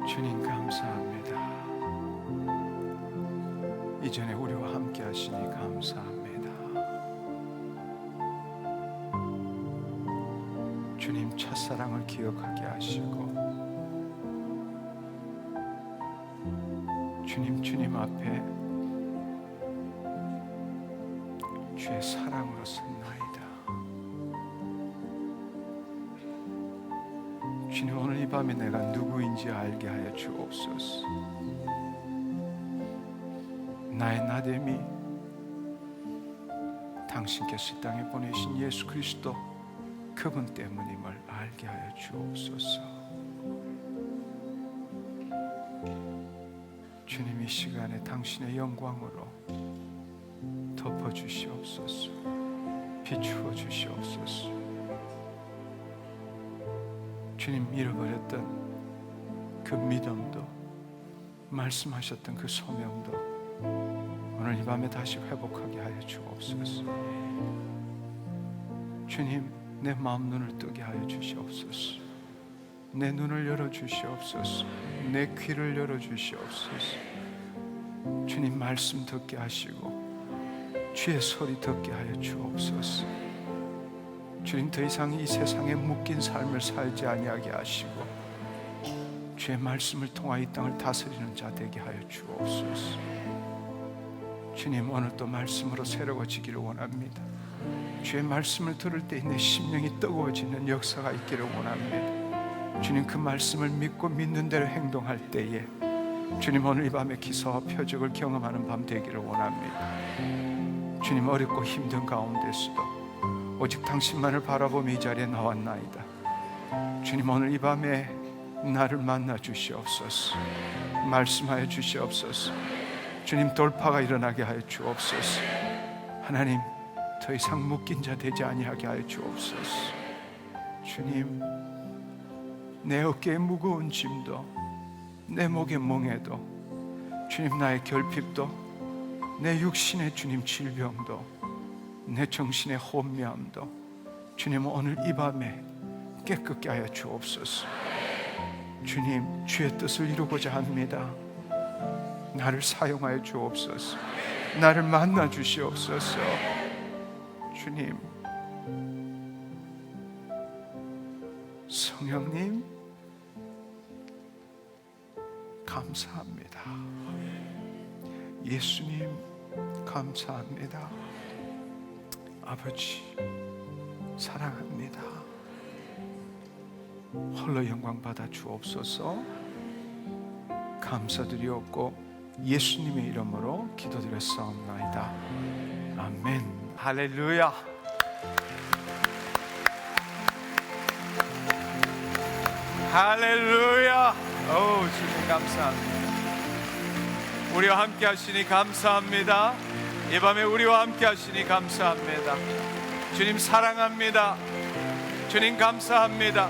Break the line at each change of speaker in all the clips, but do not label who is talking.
주님 감사합니다. 이전에 우리와 함께 하시니 감사합니다. 주님 첫사랑을 기억하게 하시고 주님 앞에 주의 사랑으로 섰나이다. 주님, 오늘 이 밤에 내가 누구인지 알게 하여 주옵소서. 나의 나됨이 당신께서 이 땅에 보내신 예수 그리스도 그분 때문임을 알게 하여 주옵소서. 주님, 이 시간에 당신의 영광으로 덮어주시옵소서. 비추어 주시옵소서. 주님, 잃어버렸던 그 믿음도 말씀하셨던 그 소명도 오늘 이 밤에 다시 회복하게 하여 주옵소서. 주님, 내 마음 눈을 뜨게 하여 주시옵소서. 내 눈을 열어 주시옵소서. 내 귀를 열어 주시옵소서. 주님, 말씀 듣게 하시고 주의 소리 듣게 하여 주옵소서. 주님, 더 이상 이 세상에 묶인 삶을 살지 아니하게 하시고 주의 말씀을 통하여 이 땅을 다스리는 자 되게 하여 주옵소서. 주님, 오늘 또 말씀으로 새로워지기를 원합니다. 주의 말씀을 들을 때 내 심령이 뜨거워지는 역사가 있기를 원합니다. 주님, 그 말씀을 믿고 믿는 대로 행동할 때에 주님, 오늘 이 밤에 기사와 표적을 경험하는 밤 되기를 원합니다. 주님, 어렵고 힘든 가운데서도 오직 당신만을 바라보며 이 자리에 나왔나이다. 주님, 오늘 이 밤에 나를 만나 주시옵소서. 말씀하여 주시옵소서. 주님, 돌파가 일어나게 하여 주옵소서. 하나님, 더 이상 묶인 자 되지 아니하게 하여 주옵소서. 주님, 내 어깨에 무거운 짐도 내 목의 멍에도 주님, 나의 결핍도 내 육신의 주님 질병도 내 정신의 혼미함도 주님, 오늘 이 밤에 깨끗게 하여 주옵소서. 주님, 주의 뜻을 이루고자 합니다. 나를 사용하여 주옵소서. 나를 만나 주시옵소서. 주님, 성령님 감사합니다. 예수님 감사합니다. 아버지 사랑합니다. 홀로 영광 받아 주옵소서. 감사드리옵고 예수님의 이름으로 기도드렸사옵나이다. 아멘. 할렐루야. 할렐루야. 오, 주님 감사합니다. 우리와 함께 하시니 감사합니다. 이 밤에 우리와 함께 하시니 감사합니다. 주님 사랑합니다. 주님 감사합니다.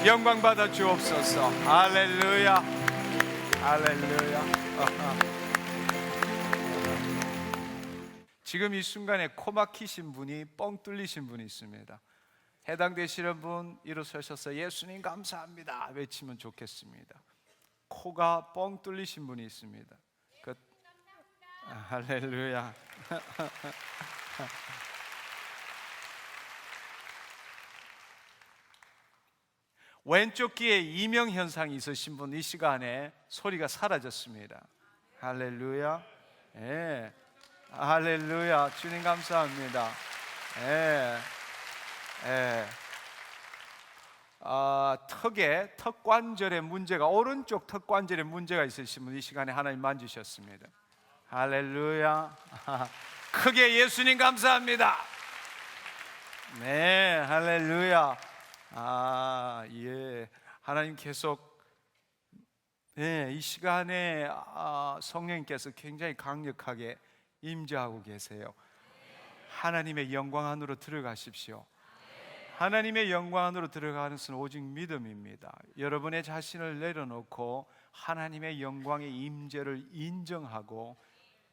영광 받아 주옵소서. 할렐루야. 할렐루야. 지금 이 순간에 코 막히신 분이, 뻥 뚫리신 분이 있습니다. 해당되시는 분 일어서셔서 예수님 감사합니다 외치면 좋겠습니다. 코가 뻥 뚫리신 분이 있습니다. 할렐루야. 왼쪽 귀에 이명 현상이 있으신 분, 이 시간에 소리가 사라졌습니다. 할렐루야. 예. 할렐루야. 주님 감사합니다. 예. 예. 턱 관절에 문제가, 오른쪽 턱 관절에 문제가 있으신 분, 이 시간에 하나님 만지셨습니다. 할렐루야. 크게 예수님 감사합니다. 네, 할렐루야. 예. 하나님 계속, 네, 이 시간에 성령님께서 굉장히 강력하게 임재하고 계세요. 하나님의 영광 안으로 들어가십시오. 하나님의 영광 안으로 들어가는 것은 오직 믿음입니다. 여러분의 자신을 내려놓고 하나님의 영광의 임재를 인정하고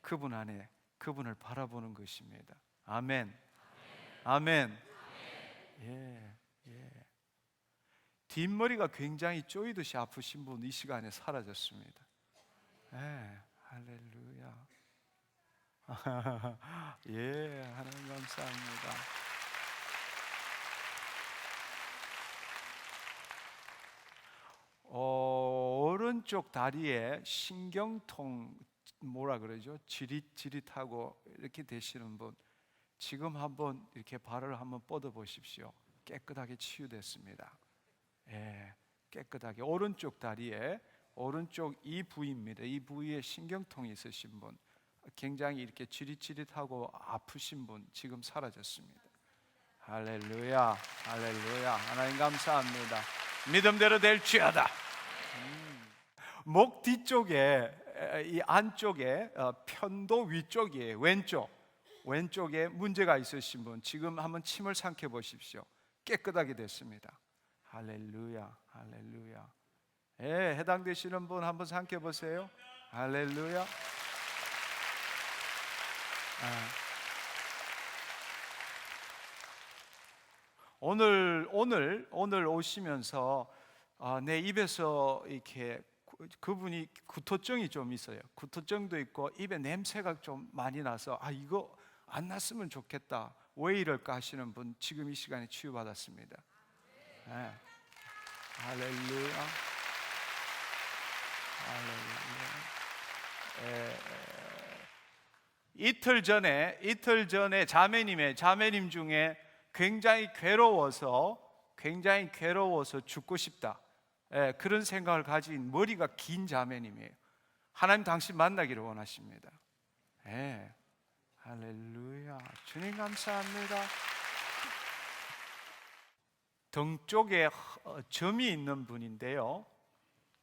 그분 안에, 그분을 바라보는 것입니다. 아멘. 아멘. 예, 예. 뒷머리가 굉장히 쪼이듯이 아프신 분, 이 시간에 사라졌습니다. 예, 할렐루야. 예, 하나님 감사합니다. 오른쪽 다리에 신경통, 뭐라 그러죠? 지릿지릿하고 이렇게 되시는 분, 지금 한번 이렇게 발을 한번 뻗어 보십시오. 깨끗하게 치유됐습니다. 예, 깨끗하게. 오른쪽 다리에, 오른쪽 이 부위입니다. 이 부위에 신경통이 있으신 분, 굉장히 이렇게 지릿지릿하고 아프신 분, 지금 사라졌습니다. 할렐루야. 할렐루야. 하나님 감사합니다. 믿음대로 될지어다. 목 뒤쪽에, 이 안쪽에, 편도 위쪽이에요. 왼쪽에 문제가 있으신 분, 지금 한번 침을 삼켜 보십시오. 깨끗하게 됐습니다. 할렐루야. 할렐루야. 예, 해당되시는 분 한번 삼켜 보세요. 할렐루야. 오늘 오시면서 내 입에서 이렇게, 그분이 구토증이 좀 있어요. 구토증도 있고 입에 냄새가 좀 많이 나서 이거 안 났으면 좋겠다, 왜 이럴까 하시는 분, 지금 이 시간에 치유받았습니다. 네. 할렐루야. 할렐루야. 이틀 전에 자매님 중에 굉장히 괴로워서 죽고 싶다, 그런 생각을 가진 머리가 긴 자매님이에요. 하나님 당신 만나기를 원하십니다. 할렐루야. 주님 감사합니다. 등 쪽에 점이 있는 분인데요,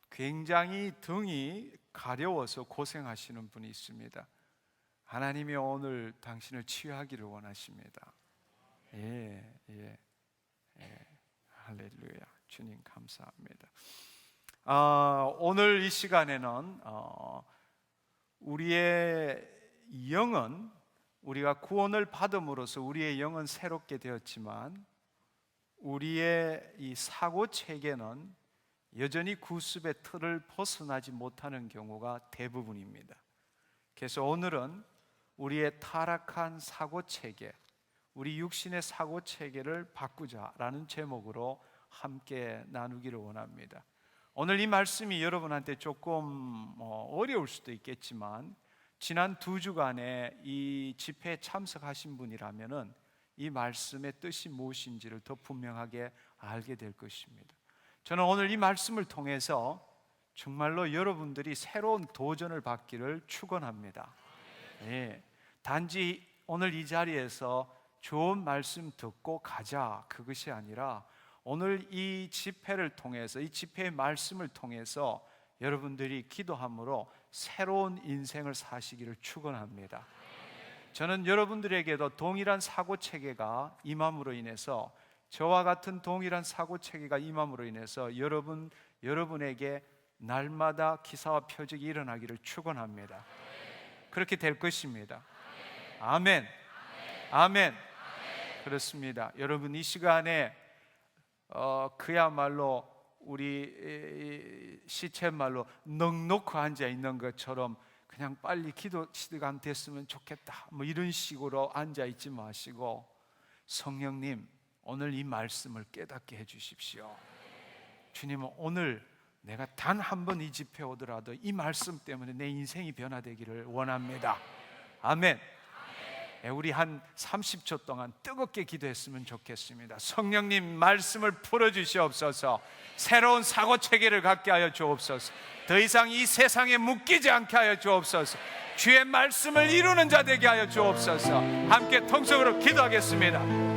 굉장히 등이 가려워서 고생하시는 분이 있습니다. 하나님이 오늘 당신을 치유하기를 원하십니다. 예. 할렐루야. 주님 감사합니다. 오늘 이 시간에는 우리의 영은, 우리가 구원을 받음으로써 우리의 영은 새롭게 되었지만 우리의 이 사고 체계는 여전히 구습의 틀을 벗어나지 못하는 경우가 대부분입니다. 그래서 오늘은 우리의 타락한 사고 체계, 우리 육신의 사고 체계를 바꾸자라는 제목으로 함께 나누기를 원합니다. 오늘 이 말씀이 여러분한테 조금 어려울 수도 있겠지만, 지난 2주간에 이 집회에 참석하신 분이라면은 이 말씀의 뜻이 무엇인지를 더 분명하게 알게 될 것입니다. 저는 오늘 이 말씀을 통해서 정말로 여러분들이 새로운 도전을 받기를 축원합니다. 단지 오늘 이 자리에서 좋은 말씀 듣고 가자, 그것이 아니라 오늘 이 집회를 통해서, 이 집회의 말씀을 통해서 여러분들이 기도함으로 새로운 인생을 사시기를 축원합니다. 저는 여러분들에게도 동일한 사고 체계가 임함으로 인해서, 저와 같은 동일한 사고 체계가 임함으로 인해서 여러분에게 날마다 기사와 표적이 일어나기를 축원합니다. 그렇게 될 것입니다. 아멘. 아멘. 그렇습니다. 여러분, 이 시간에 그야말로 우리 시쳇말로 넉넉히 앉아 있는 것처럼 그냥 빨리 기도 시간 됐으면 좋겠다, 뭐 이런 식으로 앉아 있지 마시고, 성령님 오늘 이 말씀을 깨닫게 해 주십시오. 주님은 오늘 내가 단 한 번 이 집회 오더라도 이 말씀 때문에 내 인생이 변화되기를 원합니다. 아멘. 우리 한 30초 동안 뜨겁게 기도했으면 좋겠습니다. 성령님 말씀을 풀어주시옵소서. 새로운 사고체계를 갖게 하여 주옵소서. 더 이상 이 세상에 묶이지 않게 하여 주옵소서. 주의 말씀을 이루는 자 되게 하여 주옵소서. 함께 통성으로 기도하겠습니다.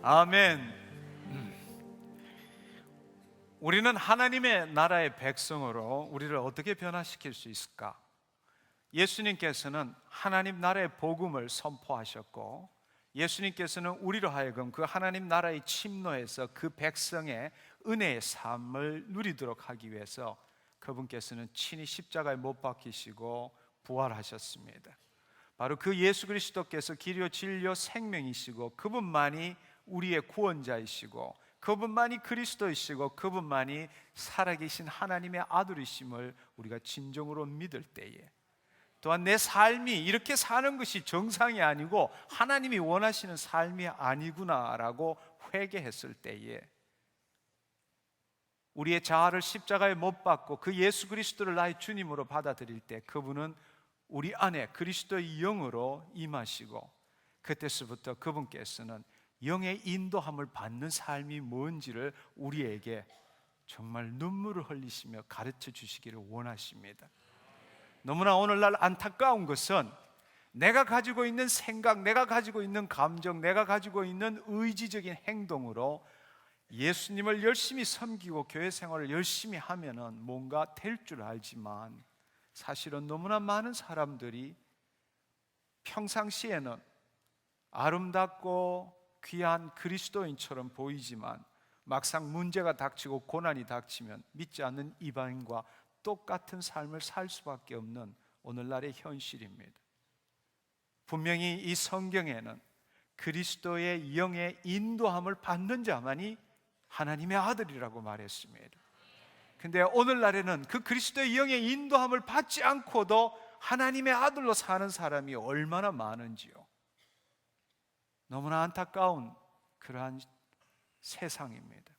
아멘. 우리는 하나님의 나라의 백성으로 우리를 어떻게 변화시킬 수 있을까? 예수님께서는 하나님 나라의 복음을 선포하셨고, 예수님께서는 우리로 하여금 그 하나님 나라의 침노에서 그 백성의 은혜의 삶을 누리도록 하기 위해서 그분께서는 친히 십자가에 못 박히시고 부활하셨습니다. 바로 그 예수 그리스도께서 길이요 진리요 생명이시고, 그분만이 우리의 구원자이시고, 그분만이 그리스도이시고, 그분만이 살아계신 하나님의 아들이심을 우리가 진정으로 믿을 때에, 또한 내 삶이 이렇게 사는 것이 정상이 아니고 하나님이 원하시는 삶이 아니구나라고 회개했을 때에, 우리의 자아를 십자가에 못 박고 그 예수 그리스도를 나의 주님으로 받아들일 때, 그분은 우리 안에 그리스도의 영으로 임하시고, 그때서부터 그분께서는 영의 인도함을 받는 삶이 뭔지를 우리에게 정말 눈물을 흘리시며 가르쳐 주시기를 원하십니다. 너무나 오늘날 안타까운 것은 내가 가지고 있는 생각, 내가 가지고 있는 감정, 내가 가지고 있는 의지적인 행동으로 예수님을 열심히 섬기고 교회 생활을 열심히 하면은 뭔가 될 줄 알지만, 사실은 너무나 많은 사람들이 평상시에는 아름답고 귀한 그리스도인처럼 보이지만 막상 문제가 닥치고 고난이 닥치면 믿지 않는 이방인과 똑같은 삶을 살 수밖에 없는 오늘날의 현실입니다. 분명히 이 성경에는 그리스도의 영의 인도함을 받는 자만이 하나님의 아들이라고 말했습니다. 근데 오늘날에는 그 그리스도의 영의 인도함을 받지 않고도 하나님의 아들로 사는 사람이 얼마나 많은지요. 너무나 안타까운 그러한 세상입니다.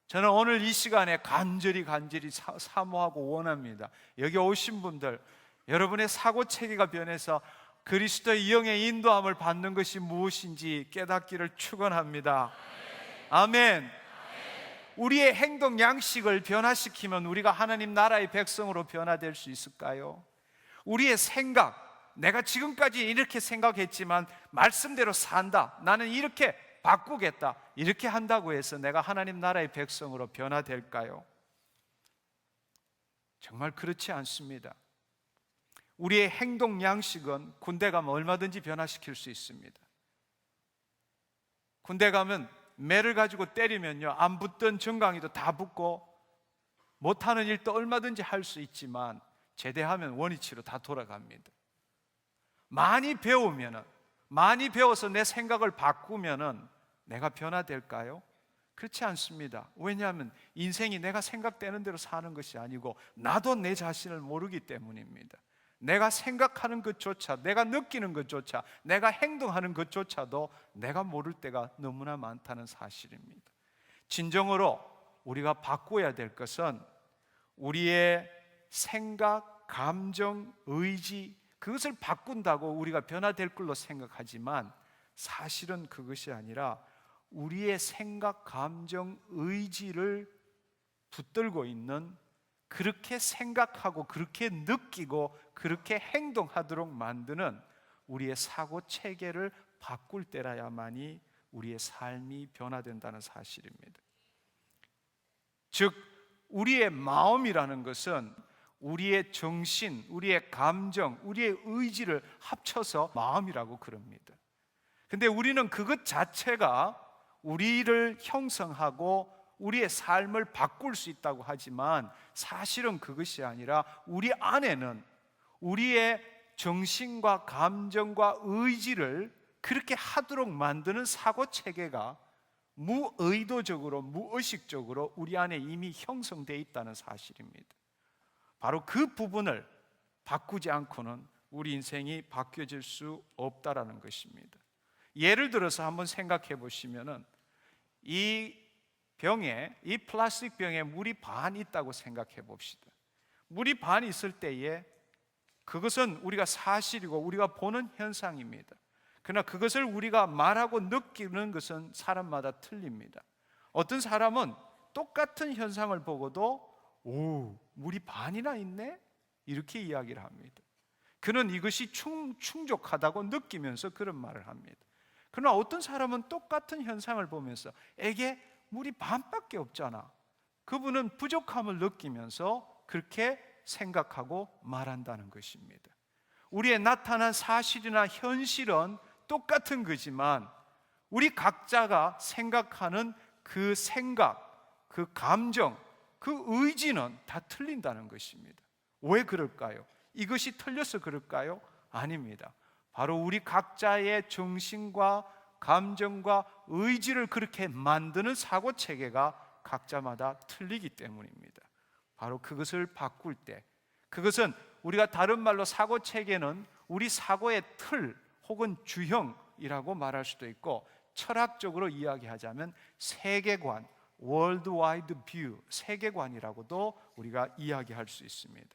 저는 오늘 이 시간에 간절히 사모하고 원합니다. 여기 오신 분들, 여러분의 사고체계가 변해서 그리스도의 영의 인도함을 받는 것이 무엇인지 깨닫기를 축원합니다. 아멘. 우리의 행동 양식을 변화시키면 우리가 하나님 나라의 백성으로 변화될 수 있을까요? 우리의 생각, 내가 지금까지 이렇게 생각했지만 말씀대로 산다, 나는 이렇게 바꾸겠다, 이렇게 한다고 해서 내가 하나님 나라의 백성으로 변화될까요? 정말 그렇지 않습니다. 우리의 행동 양식은 군대 가면 얼마든지 변화시킬 수 있습니다. 군대 가면 매를 가지고 때리면요, 안 붙던 정강이도 다 붙고 못하는 일도 얼마든지 할 수 있지만 제대하면 원위치로 다 돌아갑니다. 많이 배워서 내 생각을 바꾸면은 내가 변화될까요? 그렇지 않습니다. 왜냐하면 인생이 내가 생각되는 대로 사는 것이 아니고 나도 내 자신을 모르기 때문입니다. 내가 생각하는 것조차, 내가 느끼는 것조차, 내가 행동하는 것조차도 내가 모를 때가 너무나 많다는 사실입니다. 진정으로 우리가 바꿔야 될 것은 우리의 생각, 감정, 의지, 그것을 바꾼다고 우리가 변화될 걸로 생각하지만 사실은 그것이 아니라 우리의 생각, 감정, 의지를 붙들고 있는, 그렇게 생각하고 그렇게 느끼고 그렇게 행동하도록 만드는 우리의 사고 체계를 바꿀 때라야만이 우리의 삶이 변화된다는 사실입니다. 즉 우리의 마음이라는 것은 우리의 정신, 우리의 감정, 우리의 의지를 합쳐서 마음이라고 그럽니다. 근데 우리는 그것 자체가 우리를 형성하고 우리의 삶을 바꿀 수 있다고 하지만 사실은 그것이 아니라 우리 안에는 우리의 정신과 감정과 의지를 그렇게 하도록 만드는 사고 체계가 무의도적으로, 무의식적으로 우리 안에 이미 형성되어 있다는 사실입니다. 바로 그 부분을 바꾸지 않고는 우리 인생이 바뀌어질 수 없다라는 것입니다. 예를 들어서 한번 생각해 보시면은 이 플라스틱 병에 물이 반 있다고 생각해 봅시다. 물이 반 있을 때에 그것은 우리가 사실이고 우리가 보는 현상입니다. 그러나 그것을 우리가 말하고 느끼는 것은 사람마다 틀립니다. 어떤 사람은 똑같은 현상을 보고도 오, 물이 반이나 있네? 이렇게 이야기를 합니다. 그는 이것이 충족하다고 느끼면서 그런 말을 합니다. 그러나 어떤 사람은 똑같은 현상을 보면서 에게 물이 반밖에 없잖아, 그분은 부족함을 느끼면서 그렇게 생각하고 말한다는 것입니다. 우리의 나타난 사실이나 현실은 똑같은 거지만 우리 각자가 생각하는 그 생각, 그 감정, 그 의지는 다 틀린다는 것입니다. 왜 그럴까요? 이것이 틀려서 그럴까요? 아닙니다. 바로 우리 각자의 정신과 감정과 의지를 그렇게 만드는 사고 체계가 각자마다 틀리기 때문입니다. 바로 그것을 바꿀 때, 그것은 우리가 다른 말로 사고 체계는 우리 사고의 틀 혹은 주형이라고 말할 수도 있고, 철학적으로 이야기하자면 세계관, 월드와이드 뷰, 세계관이라고도 우리가 이야기할 수 있습니다.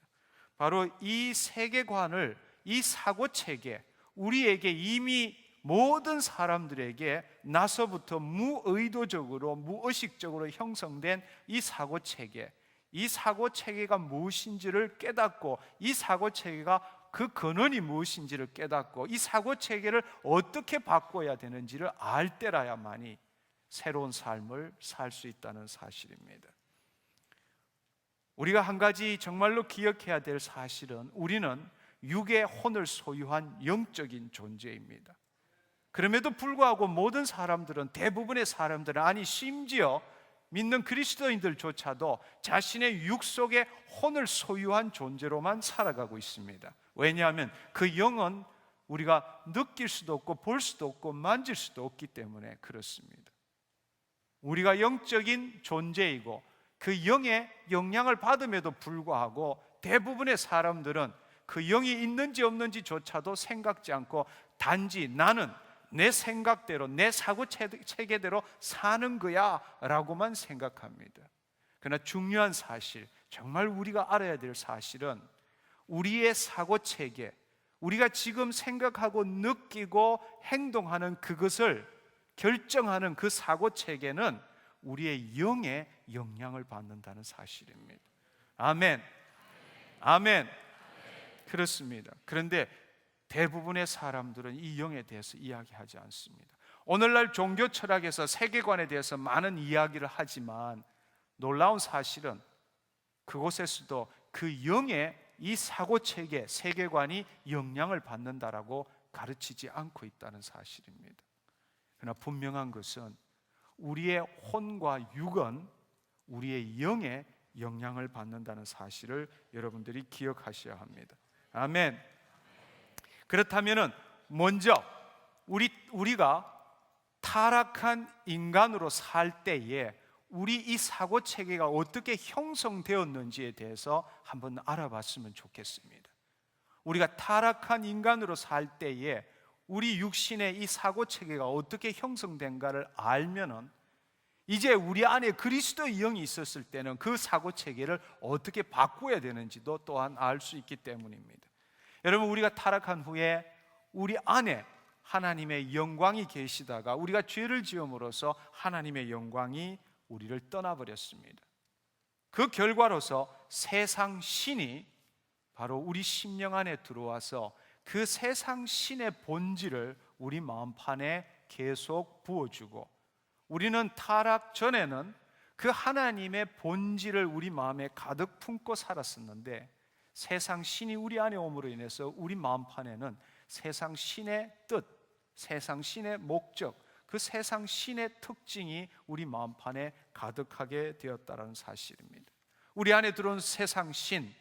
바로 이 세계관을, 이 사고 체계, 우리에게 이미 모든 사람들에게 나서부터 무의도적으로, 무의식적으로 형성된 이 사고 체계, 이 사고 체계가 무엇인지를 깨닫고, 이 사고 체계가 그 근원이 무엇인지를 깨닫고, 이 사고 체계를 어떻게 바꿔야 되는지를 알 때라야만이 새로운 삶을 살 수 있다는 사실입니다. 우리가 한 가지 정말로 기억해야 될 사실은 우리는 육의 혼을 소유한 영적인 존재입니다. 그럼에도 불구하고 모든 사람들은, 대부분의 사람들은, 아니 심지어 믿는 그리스도인들조차도 자신의 육 속에 혼을 소유한 존재로만 살아가고 있습니다. 왜냐하면 그 영은 우리가 느낄 수도 없고 볼 수도 없고 만질 수도 없기 때문에 그렇습니다. 우리가 영적인 존재이고 그 영의 영향을 받음에도 불구하고 대부분의 사람들은 그 영이 있는지 없는지조차도 생각지 않고 단지 나는 내 생각대로, 내 사고 체계대로 사는 거야 라고만 생각합니다. 그러나 중요한 사실, 정말 우리가 알아야 될 사실은 우리의 사고 체계, 우리가 지금 생각하고 느끼고 행동하는 그것을 결정하는 그 사고 체계는 우리의 영의 영향을 받는다는 사실입니다. 아멘. 아멘. 그렇습니다. 그런데 대부분의 사람들은 이 영에 대해서 이야기하지 않습니다. 오늘날 종교 철학에서 세계관에 대해서 많은 이야기를 하지만 놀라운 사실은 그곳에서도 그 영의 이 사고체계, 세계관이 영향을 받는다라고 가르치지 않고 있다는 사실입니다. 그러나 분명한 것은 우리의 혼과 육은 우리의 영에 영향을 받는다는 사실을 여러분들이 기억하셔야 합니다. 아멘. 그렇다면 먼저 우리가 타락한 인간으로 살 때에 우리 이 사고 체계가 어떻게 형성되었는지에 대해서 한번 알아봤으면 좋겠습니다. 우리가 타락한 인간으로 살 때에 우리 육신의 이 사고 체계가 어떻게 형성된가를 알면은 이제 우리 안에 그리스도의 영이 있었을 때는 그 사고 체계를 어떻게 바꿔야 되는지도 또한 알 수 있기 때문입니다. 여러분, 우리가 타락한 후에 우리 안에 하나님의 영광이 계시다가 우리가 죄를 지음으로써 하나님의 영광이 우리를 떠나버렸습니다. 그 결과로서 세상 신이 바로 우리 심령 안에 들어와서 그 세상 신의 본질을 우리 마음판에 계속 부어주고, 우리는 타락 전에는 그 하나님의 본질을 우리 마음에 가득 품고 살았었는데, 세상 신이 우리 안에 옴으로 인해서 우리 마음판에는 세상 신의 뜻, 세상 신의 목적, 그 세상 신의 특징이 우리 마음판에 가득하게 되었다는 사실입니다. 우리 안에 들어온 세상 신,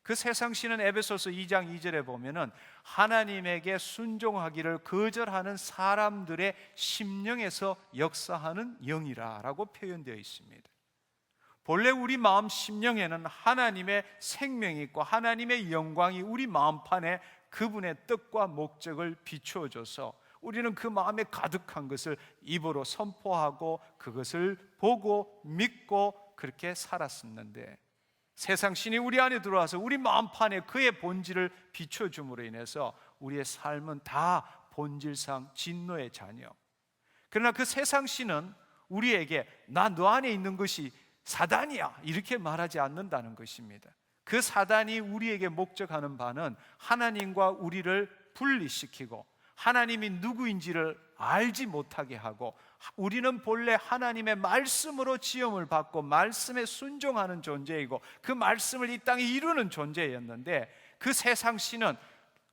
그 세상 신은 에베소서 2장 2절에 보면은 하나님에게 순종하기를 거절하는 사람들의 심령에서 역사하는 영이라고 표현되어 있습니다. 본래 우리 마음 심령에는 하나님의 생명이 있고 하나님의 영광이 우리 마음판에 그분의 뜻과 목적을 비추어줘서 우리는 그 마음에 가득한 것을 입으로 선포하고 그것을 보고 믿고 그렇게 살았었는데, 세상 신이 우리 안에 들어와서 우리 마음판에 그의 본질을 비춰줌으로 인해서 우리의 삶은 다 본질상 진노의 자녀. 그러나 그 세상 신은 우리에게 나 너 안에 있는 것이 사단이야 이렇게 말하지 않는다는 것입니다. 그 사단이 우리에게 목적하는 바는 하나님과 우리를 분리시키고 하나님이 누구인지를 알지 못하게 하고, 우리는 본래 하나님의 말씀으로 지음을 받고 말씀에 순종하는 존재이고 그 말씀을 이 땅에 이루는 존재였는데, 그 세상 신은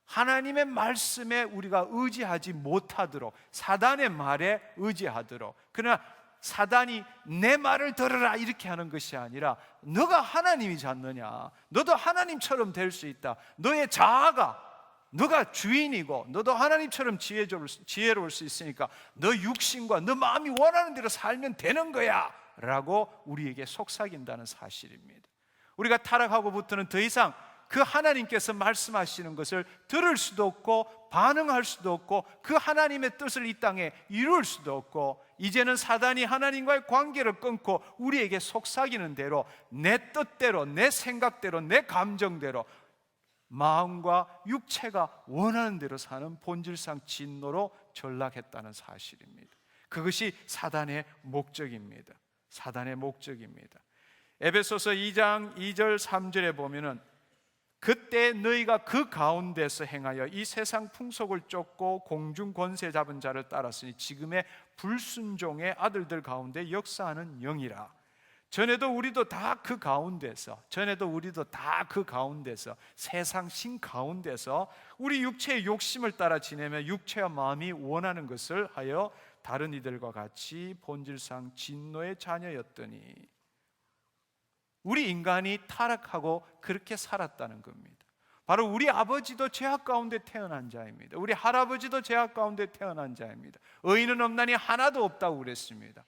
하나님의 말씀에 우리가 의지하지 못하도록 사단의 말에 의지하도록, 그러나 사단이 내 말을 들으라 이렇게 하는 것이 아니라 너가 하나님이지 않느냐, 너도 하나님처럼 될 수 있다, 너의 자아가 너가 주인이고 너도 하나님처럼 지혜로울 수 있으니까 너 육신과 너 마음이 원하는 대로 살면 되는 거야 라고 우리에게 속삭인다는 사실입니다. 우리가 타락하고부터는 더 이상 그 하나님께서 말씀하시는 것을 들을 수도 없고 반응할 수도 없고 그 하나님의 뜻을 이 땅에 이룰 수도 없고, 이제는 사단이 하나님과의 관계를 끊고 우리에게 속삭이는 대로 내 뜻대로 내 생각대로 내 감정대로 마음과 육체가 원하는 대로 사는 본질상 진노로 전락했다는 사실입니다. 그것이 사단의 목적입니다. 사단의 목적입니다. 에베소서 2장 2절 3절에 보면은 그때 너희가 그 가운데서 행하여 이 세상 풍속을 쫓고 공중 권세 잡은 자를 따랐으니 지금의 불순종의 아들들 가운데 역사하는 영이라. 전에도 우리도 다 그 가운데서 세상 신 가운데서 우리 육체의 욕심을 따라 지내며 육체와 마음이 원하는 것을 하여 다른 이들과 같이 본질상 진노의 자녀였더니, 우리 인간이 타락하고 그렇게 살았다는 겁니다. 바로 우리 아버지도 죄악 가운데 태어난 자입니다. 우리 할아버지도 죄악 가운데 태어난 자입니다. 의인은 없나니 하나도 없다고 그랬습니다.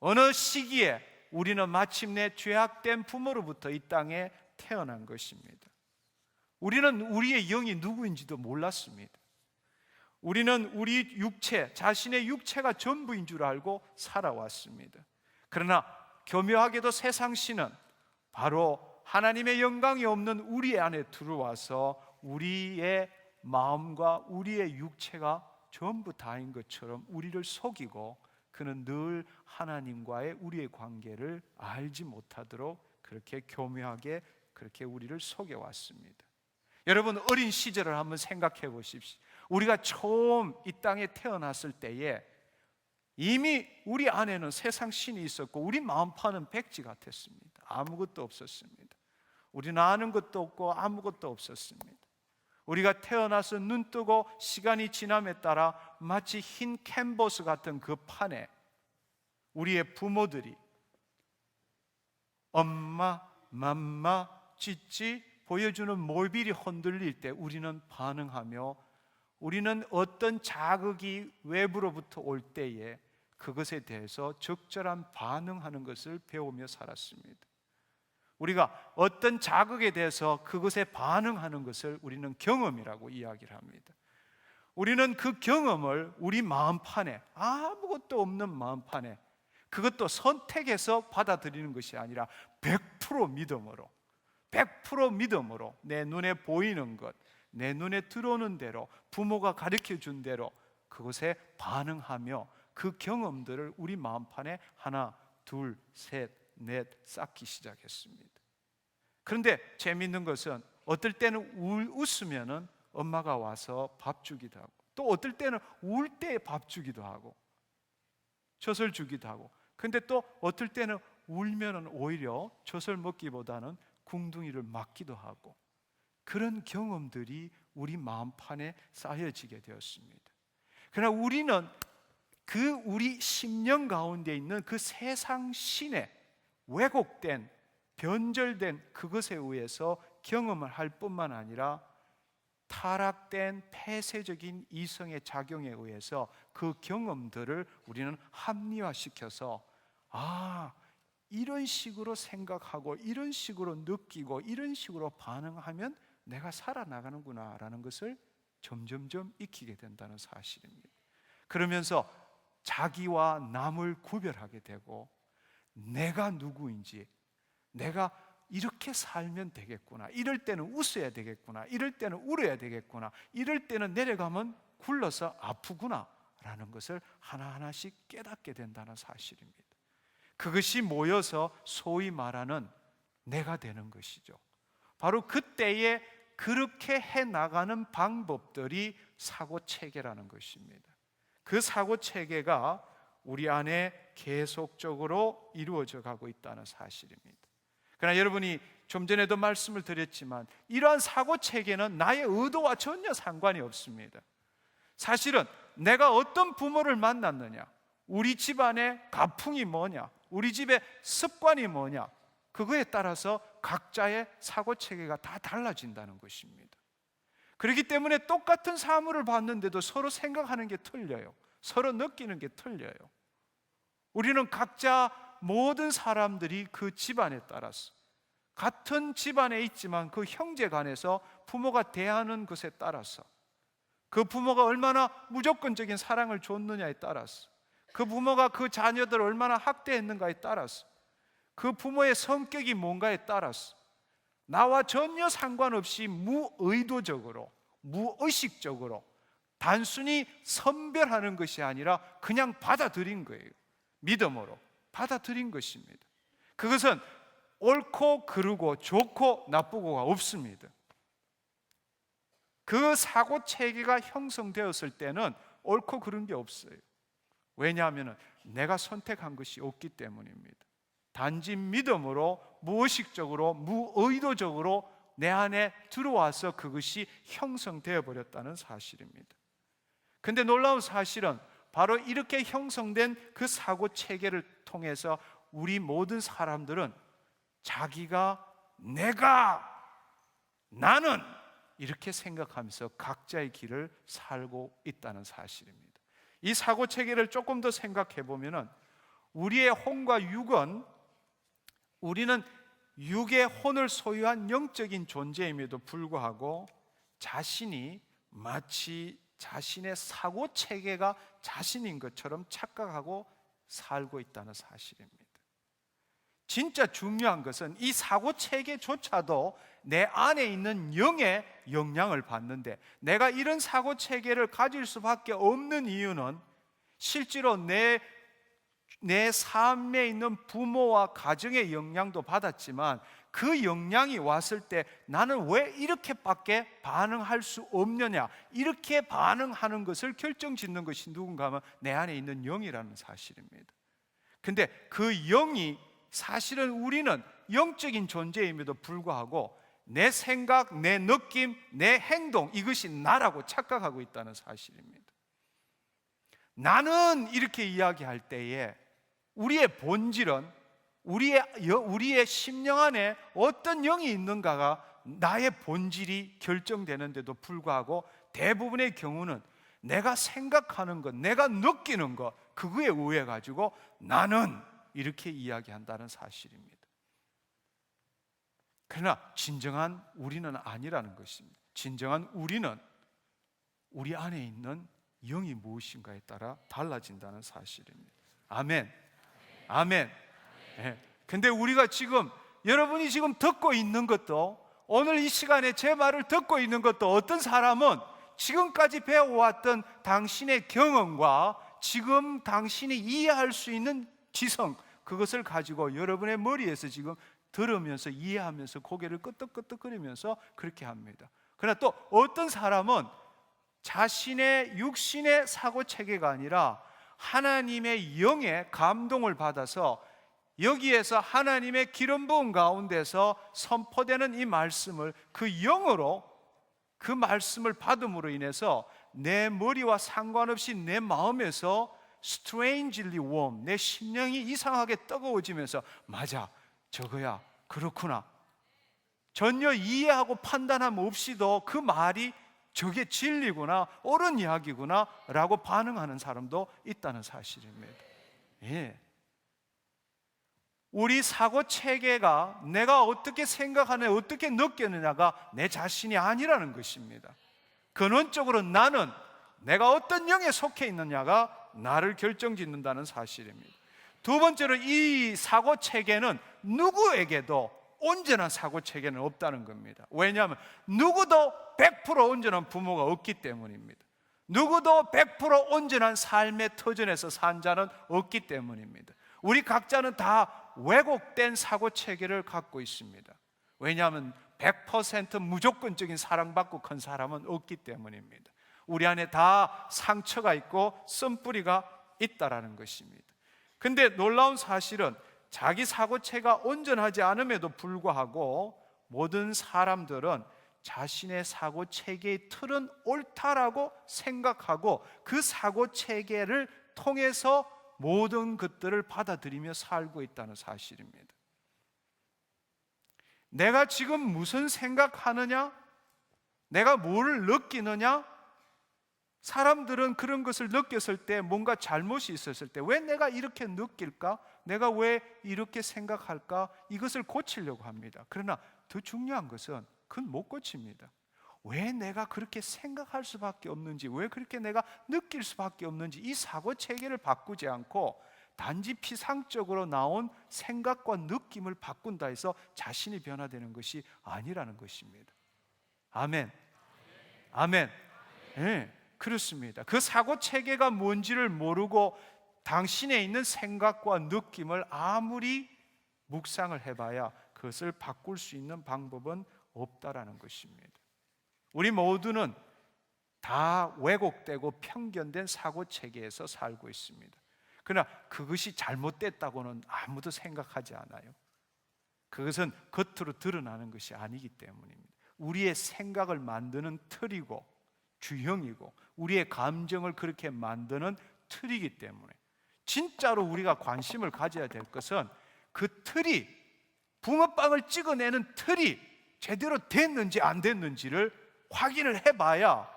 어느 시기에 우리는 마침내 죄악된 부모로부터 이 땅에 태어난 것입니다. 우리는 우리의 영이 누구인지도 몰랐습니다. 우리는 우리 육체, 자신의 육체가 전부인 줄 알고 살아왔습니다. 그러나 교묘하게도 세상 신은 바로 하나님의 영광이 없는 우리 안에 들어와서 우리의 마음과 우리의 육체가 전부 다인 것처럼 우리를 속이고, 그는 늘 하나님과의 우리의 관계를 알지 못하도록 그렇게 교묘하게 그렇게 우리를 속여왔습니다. 여러분, 어린 시절을 한번 생각해 보십시오. 우리가 처음 이 땅에 태어났을 때에 이미 우리 안에는 세상 신이 있었고 우리 마음판은 백지 같았습니다. 아무것도 없었습니다. 우리는 아는 것도 없고 아무것도 없었습니다. 우리가 태어나서 눈 뜨고 시간이 지남에 따라 마치 흰 캔버스 같은 그 판에 우리의 부모들이 엄마, 맘마, 찌찌 보여주는 몰빌이 흔들릴 때 우리는 반응하며, 우리는 어떤 자극이 외부로부터 올 때에 그것에 대해서 적절한 반응하는 것을 배우며 살았습니다. 우리가 어떤 자극에 대해서 그것에 반응하는 것을 우리는 경험이라고 이야기를 합니다. 우리는 그 경험을 우리 마음판에, 아무것도 없는 마음판에, 그것도 선택해서 받아들이는 것이 아니라 100% 믿음으로 내 눈에 보이는 것, 내 눈에 들어오는 대로, 부모가 가르쳐 준 대로 그것에 반응하며 그 경험들을 우리 마음판에 하나, 둘, 셋, 넷 쌓기 시작했습니다. 그런데 재미있는 것은 어떨 때는 웃으면은 엄마가 와서 밥 주기도 하고, 또 어떨 때는 울 때 밥 주기도 하고 젖을 주기도 하고, 근데 또 어떨 때는 울면은 오히려 젖을 먹기보다는 궁둥이를 맞기도 하고, 그런 경험들이 우리 마음판에 쌓여지게 되었습니다. 그러나 우리는 우리 심령 가운데 있는 그 세상 신에 왜곡된, 변절된 그것에 의해서 경험을 할 뿐만 아니라 타락된 폐쇄적인 이성의 작용에 의해서 그 경험들을 우리는 합리화시켜서 이런 식으로 생각하고 이런 식으로 느끼고 이런 식으로 반응하면 내가 살아나가는구나 라는 것을 점점점 익히게 된다는 사실입니다. 그러면서 자기와 남을 구별하게 되고, 내가 누구인지, 내가 이렇게 살면 되겠구나, 이럴 때는 웃어야 되겠구나, 이럴 때는 울어야 되겠구나, 이럴 때는 내려가면 굴러서 아프구나 라는 것을 하나하나씩 깨닫게 된다는 사실입니다. 그것이 모여서 소위 말하는 내가 되는 것이죠. 바로 그때에 그렇게 해나가는 방법들이 사고체계라는 것입니다. 그 사고체계가 우리 안에 계속적으로 이루어져 가고 있다는 사실입니다. 그러나 여러분이 좀 전에도 말씀을 드렸지만 이러한 사고체계는 나의 의도와 전혀 상관이 없습니다. 사실은 내가 어떤 부모를 만났느냐, 우리 집안의 가풍이 뭐냐, 우리 집의 습관이 뭐냐, 그거에 따라서 각자의 사고체계가 다 달라진다는 것입니다. 그렇기 때문에 똑같은 사물을 봤는데도 서로 생각하는 게 틀려요. 서로 느끼는 게 틀려요. 우리는 각자 모든 사람들이 그 집안에 따라서, 같은 집안에 있지만 그 형제간에서 부모가 대하는 것에 따라서, 그 부모가 얼마나 무조건적인 사랑을 줬느냐에 따라서, 그 부모가 그 자녀들을 얼마나 학대했는가에 따라서, 그 부모의 성격이 뭔가에 따라서 나와 전혀 상관없이 무의도적으로, 무의식적으로 단순히 선별하는 것이 아니라 그냥 받아들인 거예요. 믿음으로 받아들인 것입니다. 그것은 옳고 그르고 좋고 나쁘고가 없습니다. 그 사고체계가 형성되었을 때는 옳고 그른 게 없어요. 왜냐하면 내가 선택한 것이 없기 때문입니다. 단지 믿음으로 무의식적으로 무의도적으로 내 안에 들어와서 그것이 형성되어 버렸다는 사실입니다. 근데 놀라운 사실은 바로 이렇게 형성된 그 사고체계를 통해서 우리 모든 사람들은 자기가, 내가, 나는 이렇게 생각하면서 각자의 길을 살고 있다는 사실입니다. 이 사고체계를 조금 더 생각해 보면 우리의 혼과 육은, 우리는 육의 혼을 소유한 영적인 존재임에도 불구하고 자신이 마치 자신의 사고체계가 자신인 것처럼 착각하고 살고 있다는 사실입니다. 진짜 중요한 것은 이 사고체계조차도 내 안에 있는 영의 영향을 받는데, 내가 이런 사고체계를 가질 수밖에 없는 이유는 실제로 내 삶에 있는 부모와 가정의 영향도 받았지만 그 영향이 왔을 때 나는 왜 이렇게밖에 반응할 수 없느냐, 이렇게 반응하는 것을 결정짓는 것이 누군가 하면 내 안에 있는 영이라는 사실입니다. 근데 그 영이, 사실은 우리는 영적인 존재임에도 불구하고 내 생각, 내 느낌, 내 행동, 이것이 나라고 착각하고 있다는 사실입니다. 나는 이렇게 이야기할 때에 우리의 본질은, 우리의 심령 안에 어떤 영이 있는가가 나의 본질이 결정되는데도 불구하고 대부분의 경우는 내가 생각하는 것, 내가 느끼는 것, 그거에 의해 가지고 나는 이렇게 이야기한다는 사실입니다. 그러나 진정한 우리는 아니라는 것입니다. 진정한 우리는 우리 안에 있는 영이 무엇인가에 따라 달라진다는 사실입니다. 아멘. 아멘. 근데 우리가 지금, 여러분이 지금 듣고 있는 것도 오늘 이 시간에 제 말을 듣고 있는 것도 어떤 사람은 지금까지 배워왔던 당신의 경험과 지금 당신이 이해할 수 있는 지성, 그것을 가지고 여러분의 머리에서 지금 들으면서 이해하면서 고개를 끄덕끄덕거리면서 그렇게 합니다. 그러나 또 어떤 사람은 자신의 육신의 사고체계가 아니라 하나님의 영의 감동을 받아서 여기에서 하나님의 기름 부음 가운데서 선포되는 이 말씀을 그 영으로 그 말씀을 받음으로 인해서 내 머리와 상관없이 내 마음에서 strangely warm, 내 심령이 이상하게 뜨거워지면서 맞아, 저거야, 그렇구나, 전혀 이해하고 판단함 없이도 그 말이 저게 진리구나, 옳은 이야기구나 라고 반응하는 사람도 있다는 사실입니다. 예. 우리 사고 체계가 내가 어떻게 생각하느냐, 어떻게 느끼느냐가 내 자신이 아니라는 것입니다. 근원적으로 나는 내가 어떤 영에 속해 있느냐가 나를 결정짓는다는 사실입니다. 두 번째로 이 사고 체계는 누구에게도 온전한 사고 체계는 없다는 겁니다. 왜냐하면 누구도 100% 온전한 부모가 없기 때문입니다. 누구도 100% 온전한 삶의 터전에서 산 자는 없기 때문입니다. 우리 각자는 다 왜곡된 사고 체계를 갖고 있습니다. 왜냐하면 100% 무조건적인 사랑받고 큰 사람은 없기 때문입니다. 우리 안에 다 상처가 있고 쓴뿌리가 있다라는 것입니다. 근데 놀라운 사실은 자기 사고체가 온전하지 않음에도 불구하고 모든 사람들은 자신의 사고체계의 틀은 옳다라고 생각하고 그 사고체계를 통해서 모든 것들을 받아들이며 살고 있다는 사실입니다. 내가 지금 무슨 생각하느냐? 내가 뭘 느끼느냐? 사람들은 그런 것을 느꼈을 때 뭔가 잘못이 있었을 때 왜 내가 이렇게 느낄까? 내가 왜 이렇게 생각할까? 이것을 고치려고 합니다. 그러나 더 중요한 것은 그건 못 고칩니다. 왜 내가 그렇게 생각할 수밖에 없는지, 왜 그렇게 내가 느낄 수밖에 없는지 이 사고 체계를 바꾸지 않고 단지 피상적으로 나온 생각과 느낌을 바꾼다 해서 자신이 변화되는 것이 아니라는 것입니다. 아멘. 아멘. 네, 그렇습니다. 그 사고 체계가 뭔지를 모르고 당신에 있는 생각과 느낌을 아무리 묵상을 해봐야 그것을 바꿀 수 있는 방법은 없다라는 것입니다. 우리 모두는 다 왜곡되고 편견된 사고 체계에서 살고 있습니다. 그러나 그것이 잘못됐다고는 아무도 생각하지 않아요. 그것은 겉으로 드러나는 것이 아니기 때문입니다. 우리의 생각을 만드는 틀이고 주형이고 우리의 감정을 그렇게 만드는 틀이기 때문에 진짜로 우리가 관심을 가져야 될 것은 그 틀이, 붕어빵을 찍어내는 틀이 제대로 됐는지 안 됐는지를 확인을 해봐야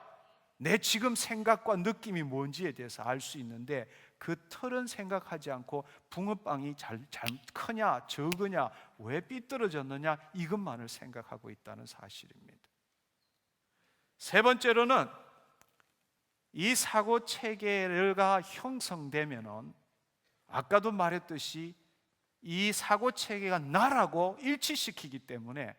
내 지금 생각과 느낌이 뭔지에 대해서 알 수 있는데 그 틀은 생각하지 않고 붕어빵이 잘 크냐 적으냐 왜 삐뚤어졌느냐 이것만을 생각하고 있다는 사실입니다. 세 번째로는 이 사고 체계가 형성되면은 아까도 말했듯이 이 사고 체계가 나라고 일치시키기 때문에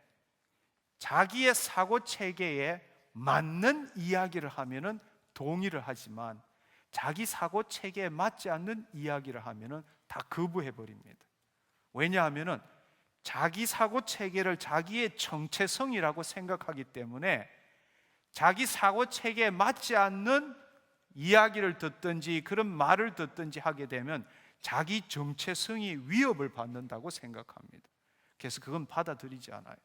자기의 사고 체계에 맞는 이야기를 하면은 동의를 하지만 자기 사고 체계에 맞지 않는 이야기를 하면은 다 거부해 버립니다. 왜냐하면은 자기 사고 체계를 자기의 정체성이라고 생각하기 때문에 자기 사고 체계에 맞지 않는 이야기를 듣든지 그런 말을 듣든지 하게 되면 자기 정체성이 위협을 받는다고 생각합니다. 그래서 그건 받아들이지 않아요.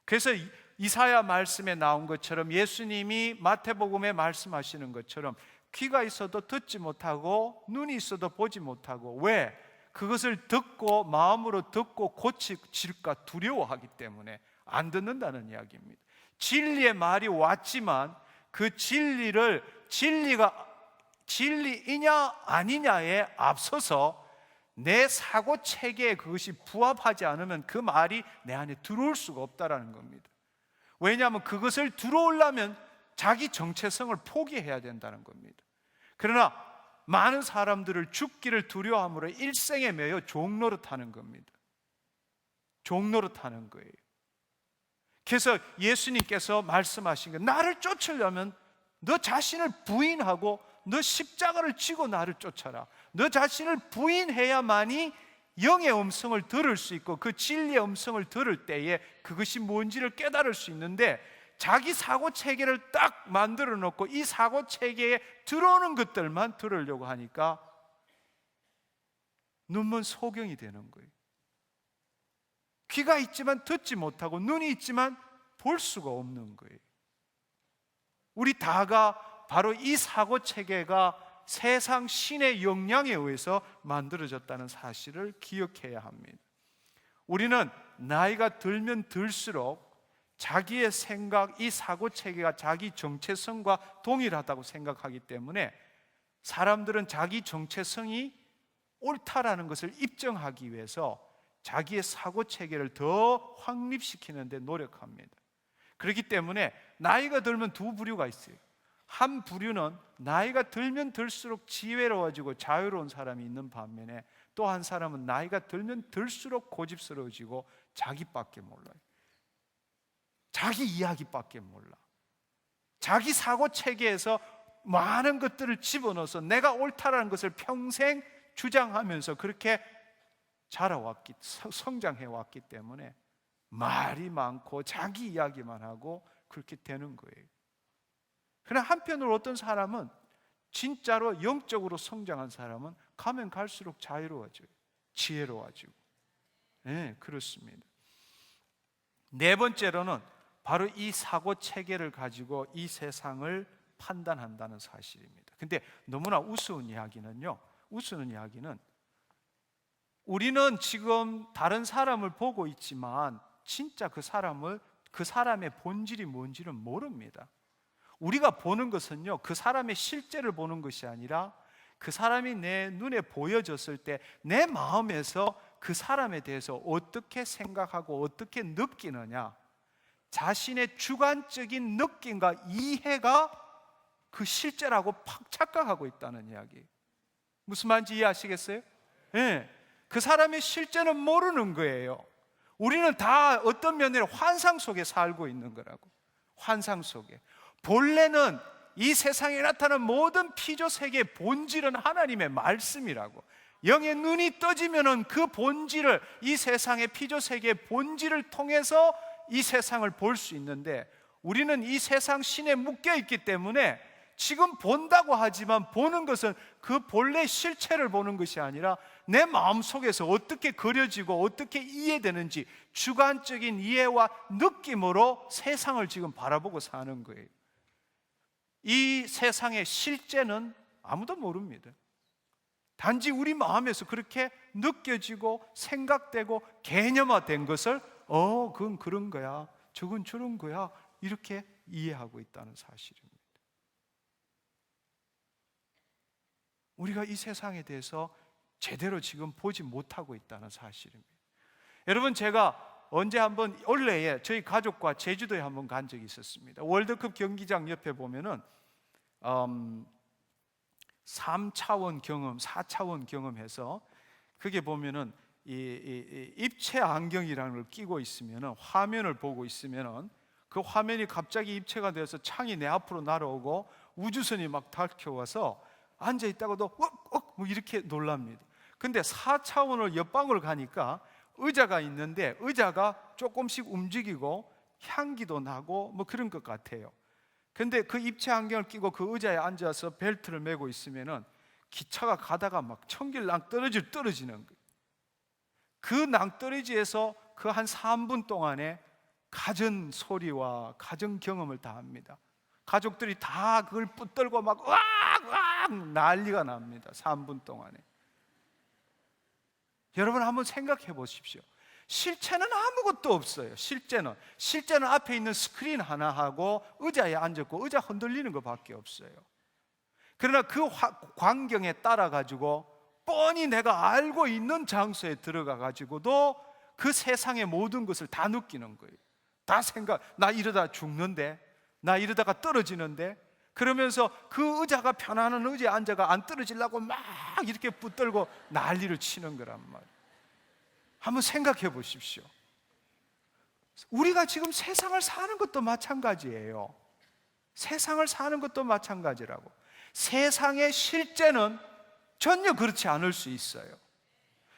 그래서 이사야 말씀에 나온 것처럼 예수님이 마태복음에 말씀하시는 것처럼 귀가 있어도 듣지 못하고 눈이 있어도 보지 못하고 왜? 그것을 듣고 마음으로 듣고 고칠까 두려워하기 때문에 안 듣는다는 이야기입니다. 진리의 말이 왔지만 그 진리가 진리이냐 아니냐에 앞서서 내 사고 체계에 그것이 부합하지 않으면 그 말이 내 안에 들어올 수가 없다라는 겁니다. 왜냐하면 그것을 들어오려면 자기 정체성을 포기해야 된다는 겁니다. 그러나 많은 사람들을 죽기를 두려워함으로 일생에 매여 종노릇하는 겁니다. 종노릇하는 거예요. 그래서 예수님께서 말씀하신 거, 나를 쫓으려면 너 자신을 부인하고 너 십자가를 지고 나를 쫓아라. 너 자신을 부인해야만이 영의 음성을 들을 수 있고 그 진리의 음성을 들을 때에 그것이 뭔지를 깨달을 수 있는데, 자기 사고체계를 딱 만들어 놓고 이 사고체계에 들어오는 것들만 들으려고 하니까 눈먼 소경이 되는 거예요. 귀가 있지만 듣지 못하고 눈이 있지만 볼 수가 없는 거예요. 우리 다가 바로 이 사고체계가 세상 신의 영향에 의해서 만들어졌다는 사실을 기억해야 합니다. 우리는 나이가 들면 들수록 자기의 생각, 이 사고체계가 자기 정체성과 동일하다고 생각하기 때문에 사람들은 자기 정체성이 옳다라는 것을 입증하기 위해서 자기의 사고체계를 더 확립시키는 데 노력합니다. 그렇기 때문에 나이가 들면 두 부류가 있어요. 한 부류는 나이가 들면 들수록 지혜로워지고 자유로운 사람이 있는 반면에, 또 한 사람은 나이가 들면 들수록 고집스러워지고 자기밖에 몰라요. 자기 이야기밖에 몰라. 자기 사고체계에서 많은 것들을 집어넣어서 내가 옳다라는 것을 평생 주장하면서 그렇게 자라왔기, 성장해왔기 때문에 말이 많고 자기 이야기만 하고 그렇게 되는 거예요. 그러나 한편으로 어떤 사람은, 진짜로 영적으로 성장한 사람은 가면 갈수록 자유로워져요. 지혜로워지고. 네, 그렇습니다. 네 번째로는 바로 이 사고 체계를 가지고 이 세상을 판단한다는 사실입니다. 근데 너무나 우스운 이야기는 우리는 지금 다른 사람을 보고 있지만 진짜 그 사람의 본질이 뭔지는 모릅니다. 우리가 보는 것은요, 그 사람의 실제를 보는 것이 아니라 그 사람이 내 눈에 보여졌을 때 내 마음에서 그 사람에 대해서 어떻게 생각하고 어떻게 느끼느냐, 자신의 주관적인 느낌과 이해가 그 실제라고 팍 착각하고 있다는 이야기. 무슨 말인지 이해하시겠어요? 네. 그 사람의 실제는 모르는 거예요. 우리는 다 어떤 면에서 환상 속에 살고 있는 거라고. 환상 속에. 본래는 이 세상에 나타나는 모든 피조세계의 본질은 하나님의 말씀이라고. 영의 눈이 떠지면은 그 본질을, 이 세상의 피조세계의 본질을 통해서 이 세상을 볼 수 있는데, 우리는 이 세상 신에 묶여 있기 때문에 지금 본다고 하지만 보는 것은 그 본래 실체를 보는 것이 아니라 내 마음속에서 어떻게 그려지고 어떻게 이해되는지 주관적인 이해와 느낌으로 세상을 지금 바라보고 사는 거예요. 이 세상의 실제는 아무도 모릅니다. 단지 우리 마음에서 그렇게 느껴지고 생각되고 개념화된 것을 그건 그런 거야, 저건 저런 거야, 이렇게 이해하고 있다는 사실입니다. 우리가 이 세상에 대해서 제대로 지금 보지 못하고 있다는 사실입니다. 여러분, 제가 언제 한번 올해에 저희 가족과 제주도에 한번 간 적이 있었습니다. 월드컵 경기장 옆에 보면은 3차원 경험, 4차원 경험해서 그게 보면은 이 입체 안경이라는 걸 끼고 있으면은, 화면을 보고 있으면은 그 화면이 갑자기 입체가 되어서 창이 내 앞으로 날아오고 우주선이 막 달켜와서 앉아 있다가도 뭐 이렇게 놀랍니다. 근데 4차원을 옆방으로 가니까 의자가 있는데 의자가 조금씩 움직이고 향기도 나고 뭐 그런 것 같아요. 근데 그 입체 안경을 끼고 그 의자에 앉아서 벨트를 메고 있으면은 기차가 가다가 막 천길 떨어지는 거예요. 그 낭떠러지에서 그 한 3분 동안에 가전 소리와 가전 경험을 다 합니다. 가족들이 다 그걸 붙들고 막 으악 난리가 납니다. 3분 동안에. 여러분 한번 생각해 보십시오. 실체는 아무것도 없어요. 실제는 앞에 있는 스크린 하나하고 의자에 앉았고 의자 흔들리는 것밖에 없어요. 그러나 그 광경에 따라 가지고 뻔히 내가 알고 있는 장소에 들어가 가지고도 그 세상의 모든 것을 다 느끼는 거예요. 다 나 이러다 죽는데, 나 이러다가 떨어지는데, 그러면서 그 의자가 편안한 의자에 앉아가 안 떨어지려고 막 이렇게 붙들고 난리를 치는 거란 말이에요. 한번 생각해 보십시오. 우리가 지금 세상을 사는 것도 마찬가지예요. 세상을 사는 것도 마찬가지라고. 세상의 실제는 전혀 그렇지 않을 수 있어요.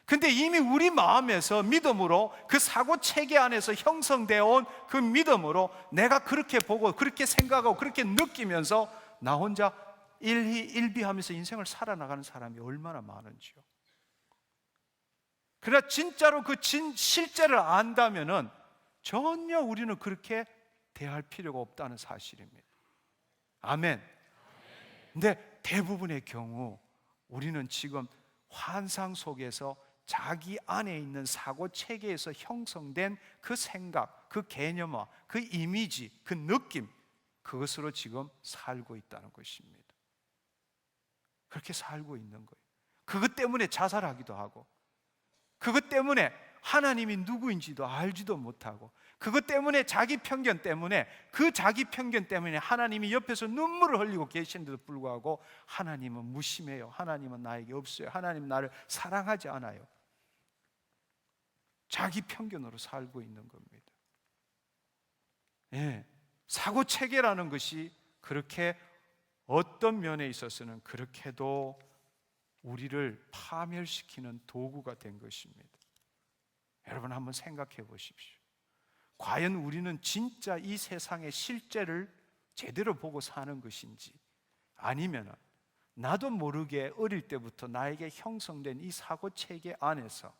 근데 이미 우리 마음에서 믿음으로 그 사고 체계 안에서 형성되어 온 그 믿음으로 내가 그렇게 보고 그렇게 생각하고 그렇게 느끼면서 나 혼자 일희일비하면서 인생을 살아나가는 사람이 얼마나 많은지요. 그러나 진짜로 그 실제를 안다면은 전혀 우리는 그렇게 대할 필요가 없다는 사실입니다. 아멘. 근데 대부분의 경우 우리는 지금 환상 속에서 자기 안에 있는 사고 체계에서 형성된 그 생각, 그 개념화, 그 이미지, 그 느낌, 그것으로 지금 살고 있다는 것입니다. 그렇게 살고 있는 거예요. 그것 때문에 자살하기도 하고, 그것 때문에 하나님이 누구인지도 알지도 못하고, 그것 때문에 자기 편견 때문에, 그 자기 편견 때문에 하나님이 옆에서 눈물을 흘리고 계신데도 불구하고 하나님은 무심해요. 하나님은 나에게 없어요. 하나님 나를 사랑하지 않아요. 자기 편견으로 살고 있는 겁니다. 예, 사고 체계라는 것이 그렇게 어떤 면에 있어서는 그렇게도 우리를 파멸시키는 도구가 된 것입니다. 여러분 한번 생각해 보십시오. 과연 우리는 진짜 이 세상의 실제를 제대로 보고 사는 것인지, 아니면 나도 모르게 어릴 때부터 나에게 형성된 이 사고 체계 안에서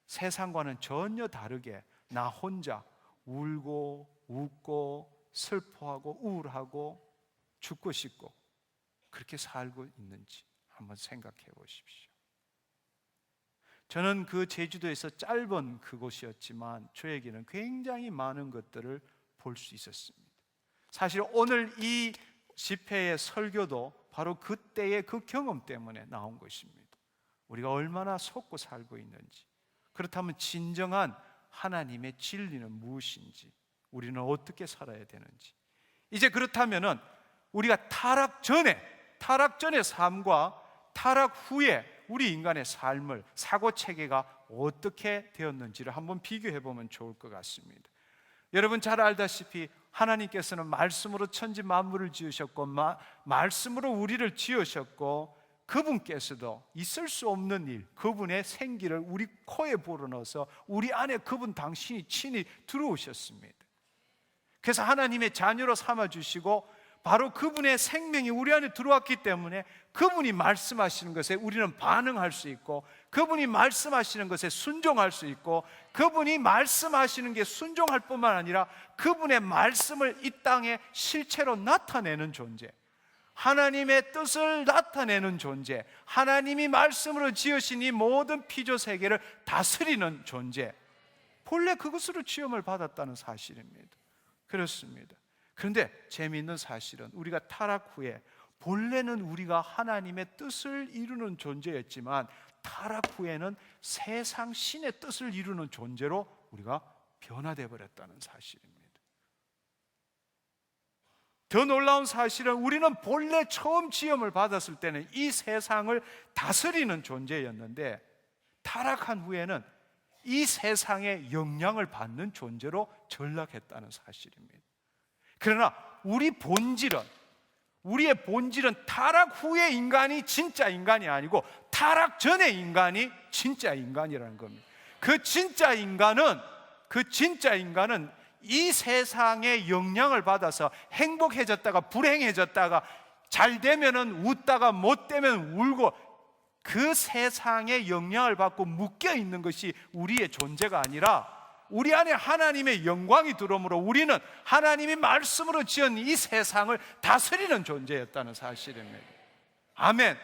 세상과는 전혀 다르게 나 혼자 울고 웃고 슬퍼하고 우울하고 죽고 싶고 그렇게 살고 있는지 한번 생각해 보십시오. 저는 그 제주도에서 짧은 그곳이었지만 저에게는 굉장히 많은 것들을 볼 수 있었습니다. 사실 오늘 이 집회의 설교도 바로 그때의 그 경험 때문에 나온 것입니다. 우리가 얼마나 속고 살고 있는지, 그렇다면 진정한 하나님의 진리는 무엇인지, 우리는 어떻게 살아야 되는지, 이제 그렇다면은 우리가 타락 전의 삶과 타락 후에 우리 인간의 삶을, 사고 체계가 어떻게 되었는지를 한번 비교해 보면 좋을 것 같습니다. 여러분 잘 알다시피 하나님께서는 말씀으로 천지 만물을 지으셨고 말씀으로 우리를 지으셨고, 그분께서도 있을 수 없는 일, 그분의 생기를 우리 코에 불어넣어서 우리 안에 그분 당신이 친히 들어오셨습니다. 그래서 하나님의 자녀로 삼아주시고 바로 그분의 생명이 우리 안에 들어왔기 때문에 그분이 말씀하시는 것에 우리는 반응할 수 있고, 그분이 말씀하시는 것에 순종할 수 있고, 그분이 말씀하시는 게 순종할 뿐만 아니라 그분의 말씀을 이 땅에 실체로 나타내는 존재, 하나님의 뜻을 나타내는 존재, 하나님이 말씀으로 지으신 이 모든 피조 세계를 다스리는 존재, 본래 그것으로 지음을 받았다는 사실입니다. 그렇습니다. 그런데 재미있는 사실은 우리가 타락 후에 본래는 우리가 하나님의 뜻을 이루는 존재였지만 타락 후에는 세상 신의 뜻을 이루는 존재로 우리가 변화되어 버렸다는 사실입니다. 더 놀라운 사실은 우리는 본래 처음 지음을 받았을 때는 이 세상을 다스리는 존재였는데 타락한 후에는 이 세상의 영향을 받는 존재로 전락했다는 사실입니다. 그러나 우리의 본질은 타락 후의 인간이 진짜 인간이 아니고 타락 전의 인간이 진짜 인간이라는 겁니다. 그 진짜 인간은 이 세상의 영향을 받아서 행복해졌다가 불행해졌다가 잘 되면은 웃다가 못 되면 울고, 그 세상의 영향을 받고 묶여 있는 것이 우리의 존재가 아니라 우리 안에 하나님의 영광이 들어오므로 우리는 하나님이 말씀으로 지은 이 세상을 다스리는 존재였다는 사실입니다. 아멘.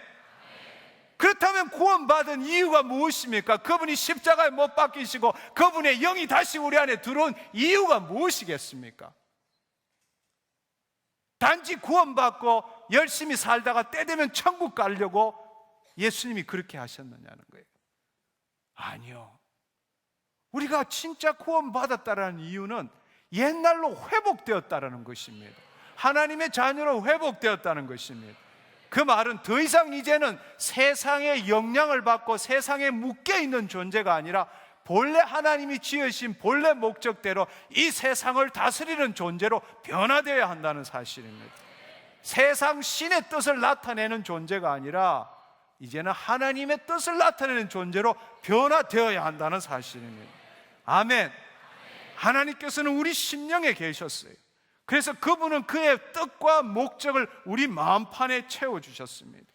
그렇다면 구원받은 이유가 무엇입니까? 그분이 십자가에 못 박히시고 그분의 영이 다시 우리 안에 들어온 이유가 무엇이겠습니까? 단지 구원받고 열심히 살다가 때 되면 천국 가려고 예수님이 그렇게 하셨느냐는 거예요. 아니요. 우리가 진짜 구원받았다는 이유는 옛날로 회복되었다는 것입니다. 하나님의 자녀로 회복되었다는 것입니다. 그 말은 더 이상 이제는 세상의 영향을 받고 세상에 묶여있는 존재가 아니라 본래 하나님이 지으신 본래 목적대로 이 세상을 다스리는 존재로 변화되어야 한다는 사실입니다. 세상 신의 뜻을 나타내는 존재가 아니라 이제는 하나님의 뜻을 나타내는 존재로 변화되어야 한다는 사실입니다. 아멘. 하나님께서는 우리 심령에 계셨어요. 그래서 그분은 그의 뜻과 목적을 우리 마음판에 채워주셨습니다.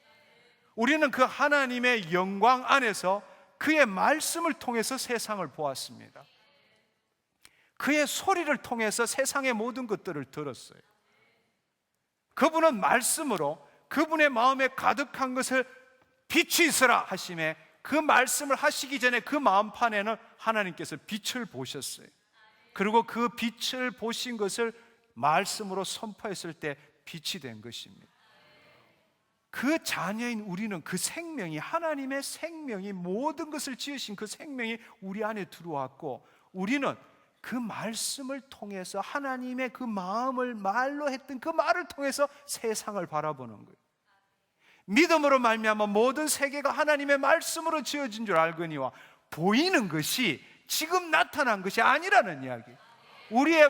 우리는 그 하나님의 영광 안에서 그의 말씀을 통해서 세상을 보았습니다. 그의 소리를 통해서 세상의 모든 것들을 들었어요. 그분은 말씀으로 그분의 마음에 가득한 것을 빛이 있으라 하심에 그 말씀을 하시기 전에 그 마음판에는 하나님께서 빛을 보셨어요. 그리고 그 빛을 보신 것을 말씀으로 선포했을 때 빛이 된 것입니다. 그 자녀인 우리는 그 생명이, 하나님의 생명이, 모든 것을 지으신 그 생명이 우리 안에 들어왔고, 우리는 그 말씀을 통해서 하나님의 그 마음을 말로 했던 그 말을 통해서 세상을 바라보는 거예요. 믿음으로 말미암아 모든 세계가 하나님의 말씀으로 지어진 줄 알거니와 보이는 것이 지금 나타난 것이 아니라는 이야기. 우리의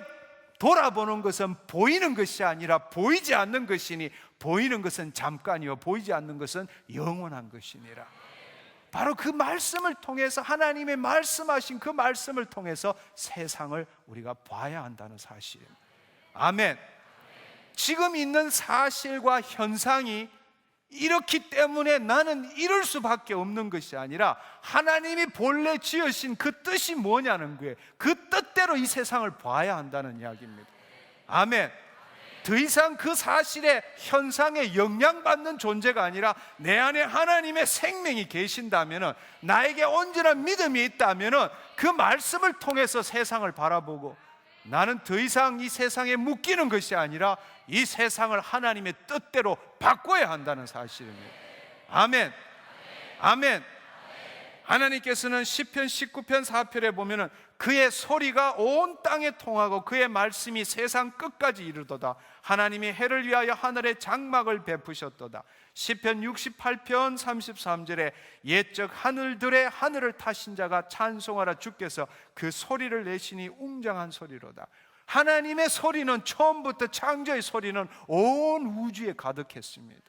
돌아보는 것은 보이는 것이 아니라 보이지 않는 것이니 보이는 것은 잠깐이요 보이지 않는 것은 영원한 것이니라. 바로 그 말씀을 통해서, 하나님의 말씀하신 그 말씀을 통해서 세상을 우리가 봐야 한다는 사실입니다. 아멘. 지금 있는 사실과 현상이 이렇기 때문에 나는 이럴 수밖에 없는 것이 아니라 하나님이 본래 지으신 그 뜻이 뭐냐는 거예요. 그 뜻대로 이 세상을 봐야 한다는 이야기입니다. 아멘. 더 이상 그 사실의 현상에 영향받는 존재가 아니라 내 안에 하나님의 생명이 계신다면, 나에게 온전한 믿음이 있다면 그 말씀을 통해서 세상을 바라보고, 나는 더 이상 이 세상에 묶이는 것이 아니라 이 세상을 하나님의 뜻대로 바꿔야 한다는 사실입니다. 아멘. 아멘. 하나님께서는 시편 19편 4편에 보면은 그의 소리가 온 땅에 통하고 그의 말씀이 세상 끝까지 이르도다. 하나님이 해를 위하여 하늘에 장막을 베푸셨도다. 시편 68편 33절에 옛적 하늘들의 하늘을 타신 자가 찬송하라, 주께서 그 소리를 내시니 웅장한 소리로다. 하나님의 소리는 처음부터, 창조의 소리는 온 우주에 가득했습니다.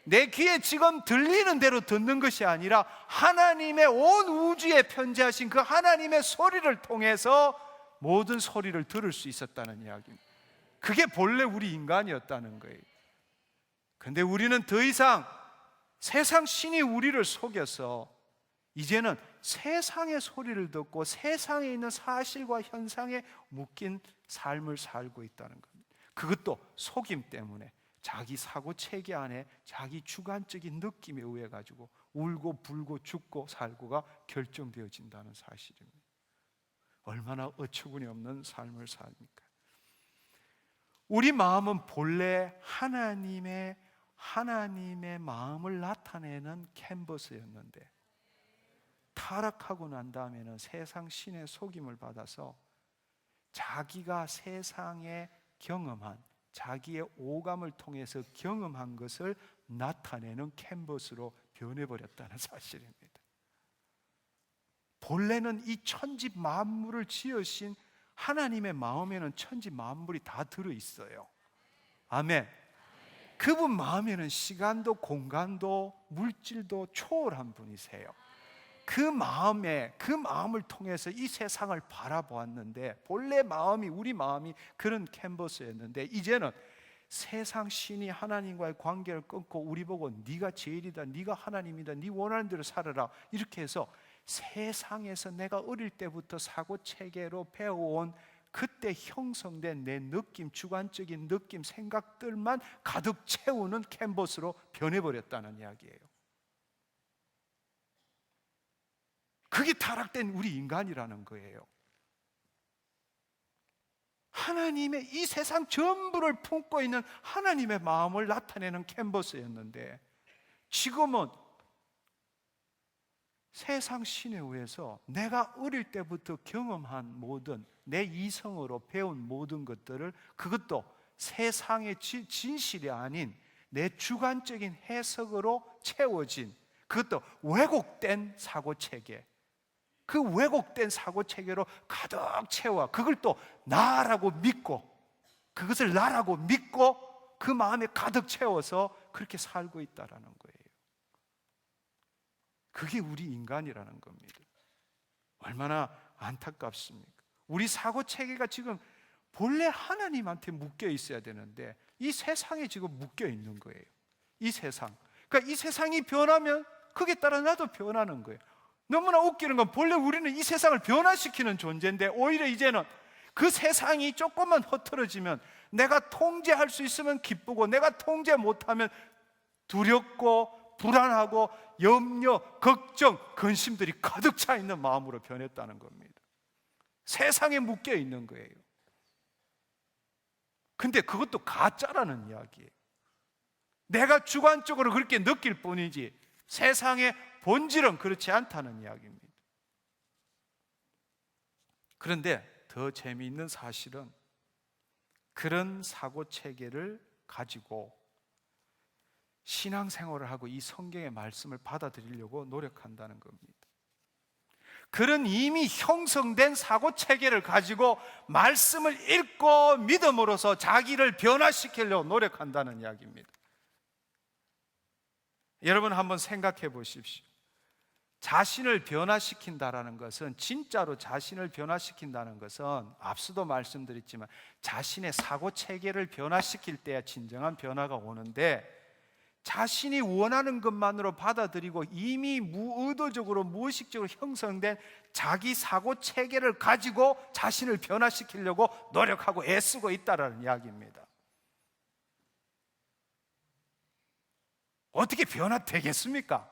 내 귀에 지금 들리는 대로 듣는 것이 아니라 하나님의 온 우주에 편재하신 그 하나님의 소리를 통해서 모든 소리를 들을 수 있었다는 이야기입니다. 그게 본래 우리 인간이었다는 거예요. 그런데 우리는 더 이상 세상 신이 우리를 속여서 이제는 세상의 소리를 듣고 세상에 있는 사실과 현상에 묶인 삶을 살고 있다는 겁니다. 그것도 속임 때문에 자기 사고 체계 안에 자기 주관적인 느낌에 의해 가지고 울고 불고 죽고 살고가 결정되어진다는 사실입니다. 얼마나 어처구니 없는 삶을 삽니까? 우리 마음은 본래 하나님의 마음을 나타내는 캔버스였는데, 타락하고 난 다음에는 세상 신의 속임을 받아서 자기가 세상에 경험한, 자기의 오감을 통해서 경험한 것을 나타내는 캔버스로 변해버렸다는 사실입니다. 본래는 이 천지 만물을 지으신 하나님의 마음에는 천지 만물이 다 들어있어요. 아멘. 그분 마음에는 시간도 공간도 물질도 초월한 분이세요. 그 마음을 통해서 이 세상을 바라보았는데, 본래 마음이, 우리 마음이 그런 캔버스였는데, 이제는 세상 신이 하나님과의 관계를 끊고 우리 보고 네가 제일이다, 네가 하나님이다, 네 원하는 대로 살아라, 이렇게 해서 세상에서 내가 어릴 때부터 사고 체계로 배워온 그때 형성된 내 느낌, 주관적인 느낌, 생각들만 가득 채우는 캔버스로 변해버렸다는 이야기예요. 그게 타락된 우리 인간이라는 거예요. 하나님의 이 세상 전부를 품고 있는 하나님의 마음을 나타내는 캔버스였는데, 지금은 세상 신에 의해서 내가 어릴 때부터 경험한 모든, 내 이성으로 배운 모든 것들을, 그것도 세상의 진실이 아닌 내 주관적인 해석으로 채워진, 그것도 왜곡된 사고체계, 그 왜곡된 사고 체계로 가득 채워 그걸 또 나라고 믿고, 그것을 나라고 믿고 그 마음에 가득 채워서 그렇게 살고 있다라는 거예요. 그게 우리 인간이라는 겁니다. 얼마나 안타깝습니까? 우리 사고 체계가 지금 본래 하나님한테 묶여 있어야 되는데 이 세상에 지금 묶여 있는 거예요. 이 세상. 그러니까 이 세상이 변하면 그게 따라 나도 변하는 거예요. 너무나 웃기는 건 본래 우리는 이 세상을 변화시키는 존재인데 오히려 이제는 그 세상이 조금만 흐트러지면 내가 통제할 수 있으면 기쁘고 내가 통제 못하면 두렵고 불안하고 염려, 걱정, 근심들이 가득 차 있는 마음으로 변했다는 겁니다. 세상에 묶여 있는 거예요. 근데 그것도 가짜라는 이야기예요. 내가 주관적으로 그렇게 느낄 뿐이지 세상의 본질은 그렇지 않다는 이야기입니다. 그런데 더 재미있는 사실은 그런 사고 체계를 가지고 신앙생활을 하고 이 성경의 말씀을 받아들이려고 노력한다는 겁니다. 그런 이미 형성된 사고 체계를 가지고 말씀을 읽고 믿음으로써 자기를 변화시키려고 노력한다는 이야기입니다. 여러분 한번 생각해 보십시오. 자신을 변화시킨다라는 것은, 진짜로 자신을 변화시킨다는 것은 앞서도 말씀드렸지만 자신의 사고 체계를 변화시킬 때야 진정한 변화가 오는데, 자신이 원하는 것만으로 받아들이고 이미 무의도적으로 무의식적으로 형성된 자기 사고 체계를 가지고 자신을 변화시키려고 노력하고 애쓰고 있다는 이야기입니다. 어떻게 변화되겠습니까?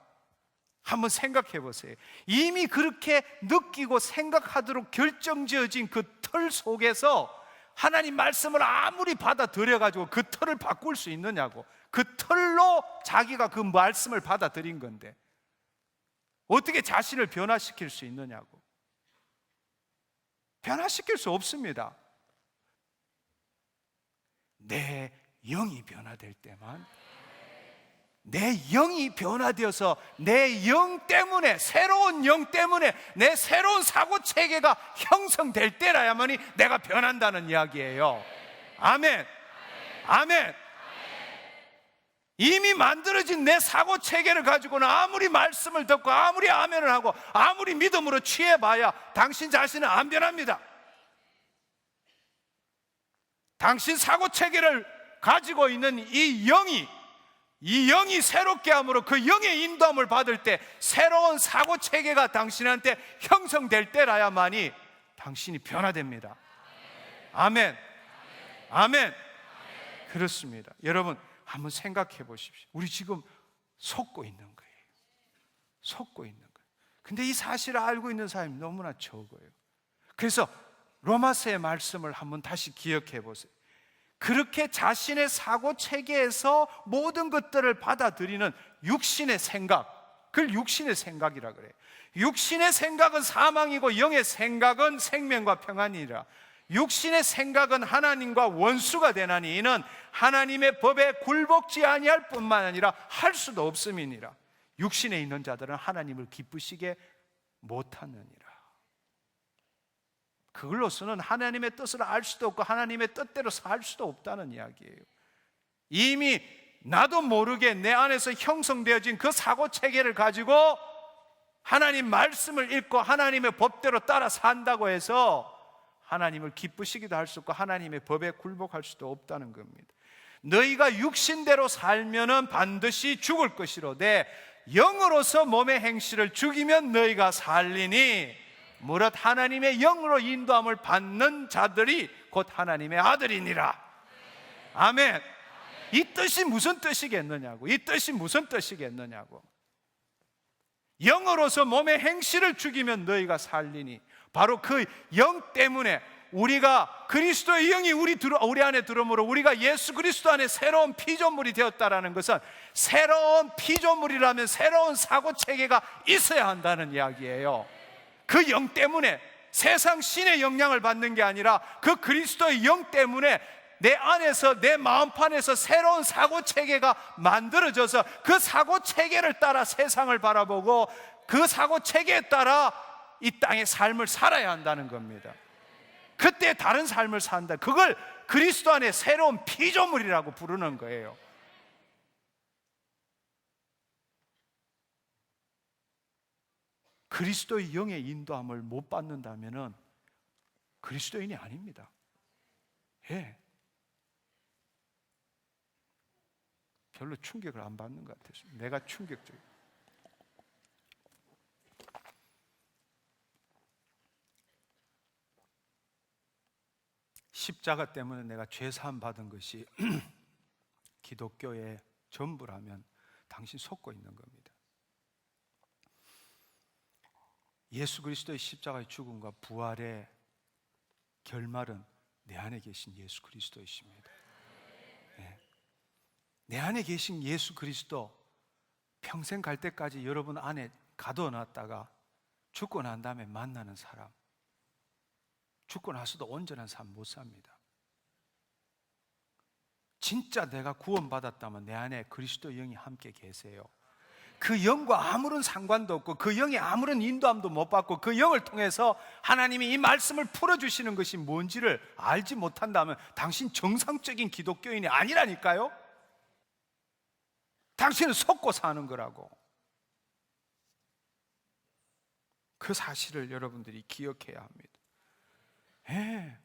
한번 생각해 보세요. 이미 그렇게 느끼고 생각하도록 결정지어진 그 틀 속에서 하나님 말씀을 아무리 받아들여가지고 그 틀을 바꿀 수 있느냐고. 그 틀로 자기가 그 말씀을 받아들인 건데 어떻게 자신을 변화시킬 수 있느냐고. 변화시킬 수 없습니다. 내 영이 변화될 때만, 내 영이 변화되어서 내 영 때문에, 새로운 영 때문에 내 새로운 사고체계가 형성될 때라야만이 내가 변한다는 이야기예요. 아멘. 아멘. 이미 만들어진 내 사고체계를 가지고는 아무리 말씀을 듣고 아무리 아멘을 하고 아무리 믿음으로 취해봐야 당신 자신은 안 변합니다. 당신 사고체계를 가지고 있는 이 영이 새롭게 함으로 그 영의 인도함을 받을 때 새로운 사고체계가 당신한테 형성될 때라야만이 당신이 변화됩니다. 아멘. 아멘. 그렇습니다. 여러분 한번 생각해 보십시오. 우리 지금 속고 있는 거예요. 속고 있는 거예요. 근데 이 사실을 알고 있는 사람이 너무나 적어요. 그래서 로마서의 말씀을 한번 다시 기억해 보세요. 그렇게 자신의 사고 체계에서 모든 것들을 받아들이는 육신의 생각, 그걸 육신의 생각이라 그래요. 육신의 생각은 사망이고 영의 생각은 생명과 평안이라. 육신의 생각은 하나님과 원수가 되나니 이는 하나님의 법에 굴복지 아니할 뿐만 아니라 할 수도 없음이니라. 육신에 있는 자들은 하나님을 기쁘시게 못하느니라. 그걸로서는 하나님의 뜻을 알 수도 없고 하나님의 뜻대로 살 수도 없다는 이야기예요. 이미 나도 모르게 내 안에서 형성되어진 그 사고체계를 가지고 하나님 말씀을 읽고 하나님의 법대로 따라 산다고 해서 하나님을 기쁘시기도 할 수 없고 하나님의 법에 굴복할 수도 없다는 겁니다. 너희가 육신대로 살면은 반드시 죽을 것이로되 영으로서 몸의 행실을 죽이면 너희가 살리니 무릇 하나님의 영으로 인도함을 받는 자들이 곧 하나님의 아들이니라. 아멘. 이 뜻이 무슨 뜻이겠느냐고. 이 뜻이 무슨 뜻이겠느냐고. 영으로서 몸의 행실을 죽이면 너희가 살리니, 바로 그 영 때문에 우리가 그리스도의 영이 우리 안에 들어오므로 우리가 예수 그리스도 안에 새로운 피조물이 되었다라는 것은 새로운 피조물이라면 새로운 사고체계가 있어야 한다는 이야기예요. 그 영 때문에, 세상 신의 영향을 받는 게 아니라 그 그리스도의 영 때문에 내 안에서, 내 마음판에서 새로운 사고체계가 만들어져서 그 사고체계를 따라 세상을 바라보고 그 사고체계에 따라 이 땅의 삶을 살아야 한다는 겁니다. 그때 다른 삶을 산다. 그걸 그리스도 안에 새로운 피조물이라고 부르는 거예요. 그리스도의 영의 인도함을 못 받는다면 그리스도인이 아닙니다. 예. 별로 충격을 안 받는 것 같아서 내가 충격적이에요. 십자가 때문에 내가 죄사함 받은 것이 기독교의 전부라면 당신 속고 있는 겁니다. 예수 그리스도의 십자가의 죽음과 부활의 결말은 내 안에 계신 예수 그리스도이십니다. 네. 내 안에 계신 예수 그리스도, 평생 갈 때까지 여러분 안에 가둬놨다가 죽고 난 다음에 만나는 사람, 죽고 나서도 온전한 삶 못 삽니다. 진짜 내가 구원받았다면 내 안에 그리스도의 영이 함께 계세요. 그 영과 아무런 상관도 없고 그 영이 아무런 인도함도 못 받고 그 영을 통해서 하나님이 이 말씀을 풀어주시는 것이 뭔지를 알지 못한다면 당신 정상적인 기독교인이 아니라니까요. 당신은 속고 사는 거라고. 그 사실을 여러분들이 기억해야 합니다. 예.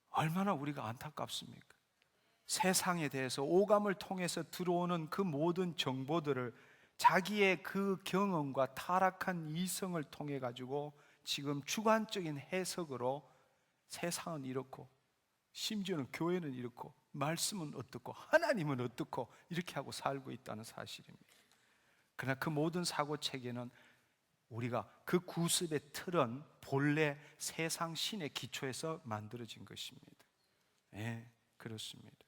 얼마나 우리가 안타깝습니까? 세상에 대해서 오감을 통해서 들어오는 그 모든 정보들을 자기의 그 경험과 타락한 이성을 통해 가지고 지금 주관적인 해석으로 세상은 이렇고 심지어는 교회는 이렇고 말씀은 어떻고 하나님은 어떻고 이렇게 하고 살고 있다는 사실입니다. 그러나 그 모든 사고 체계는 우리가 그 구습의 틀은 본래 세상 신의 기초에서 만들어진 것입니다. 예, 그렇습니다.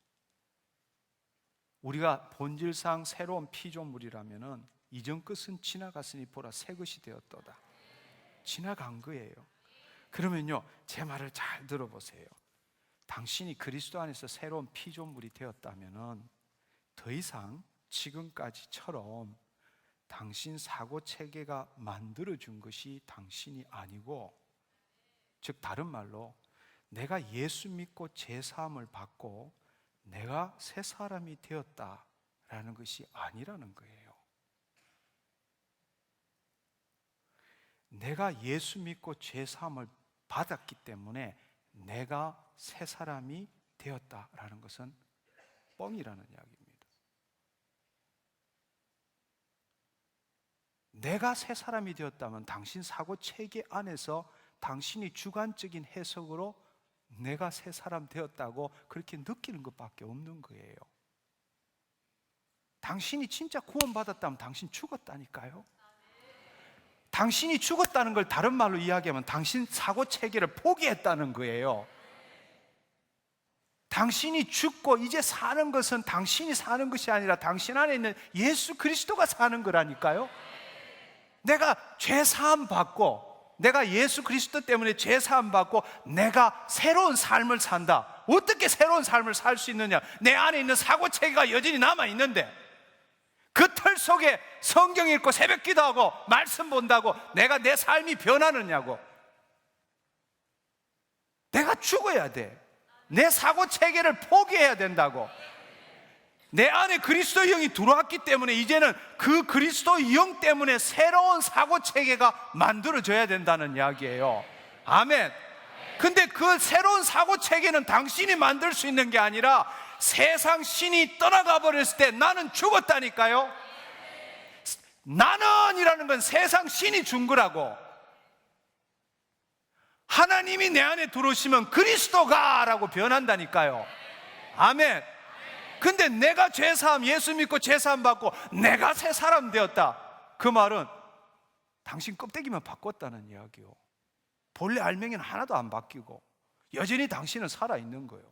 우리가 본질상 새로운 피조물이라면은 이전 것은 지나갔으니 보라 새 것이 되었도다. 지나간 거예요. 그러면요, 제 말을 잘 들어보세요. 당신이 그리스도 안에서 새로운 피조물이 되었다면은 더 이상 지금까지처럼 당신 사고 체계가 만들어준 것이 당신이 아니고, 즉 다른 말로 내가 예수 믿고 제사함을 받고 내가 새 사람이 되었다라는 것이 아니라는 거예요. 내가 예수 믿고 제사함을 받았기 때문에 내가 새 사람이 되었다라는 것은 뻥이라는 이야기입니다. 내가 새 사람이 되었다면 당신 사고 체계 안에서 당신이 주관적인 해석으로 내가 새 사람 되었다고 그렇게 느끼는 것밖에 없는 거예요. 당신이 진짜 구원받았다면 당신 죽었다니까요. 당신이 죽었다는 걸 다른 말로 이야기하면 당신 사고 체계를 포기했다는 거예요. 당신이 죽고 이제 사는 것은 당신이 사는 것이 아니라 당신 안에 있는 예수 그리스도가 사는 거라니까요. 내가 죄 사함 받고 내가 예수 그리스도 때문에 죄 사함 받고 내가 새로운 삶을 산다. 어떻게 새로운 삶을 살 수 있느냐? 내 안에 있는 사고 체계가 여전히 남아 있는데 그 틀 속에 성경 읽고 새벽 기도하고 말씀 본다고 내가 내 삶이 변하느냐고. 내가 죽어야 돼. 내 사고 체계를 포기해야 된다고. 내 안에 그리스도의 영이 들어왔기 때문에 이제는 그 그리스도의 영 때문에 새로운 사고 체계가 만들어져야 된다는 이야기예요. 아멘. 근데 그 새로운 사고 체계는 당신이 만들 수 있는 게 아니라 세상 신이 떠나가 버렸을 때 나는 죽었다니까요. 나는이라는 건 세상 신이 준 거라고. 하나님이 내 안에 들어오시면 그리스도가 라고 변한다니까요. 아멘. 근데 내가 죄사함, 예수 믿고 죄사함 받고 내가 새 사람 되었다. 그 말은 당신 껍데기만 바꿨다는 이야기요. 본래 알맹이는 하나도 안 바뀌고 여전히 당신은 살아있는 거예요.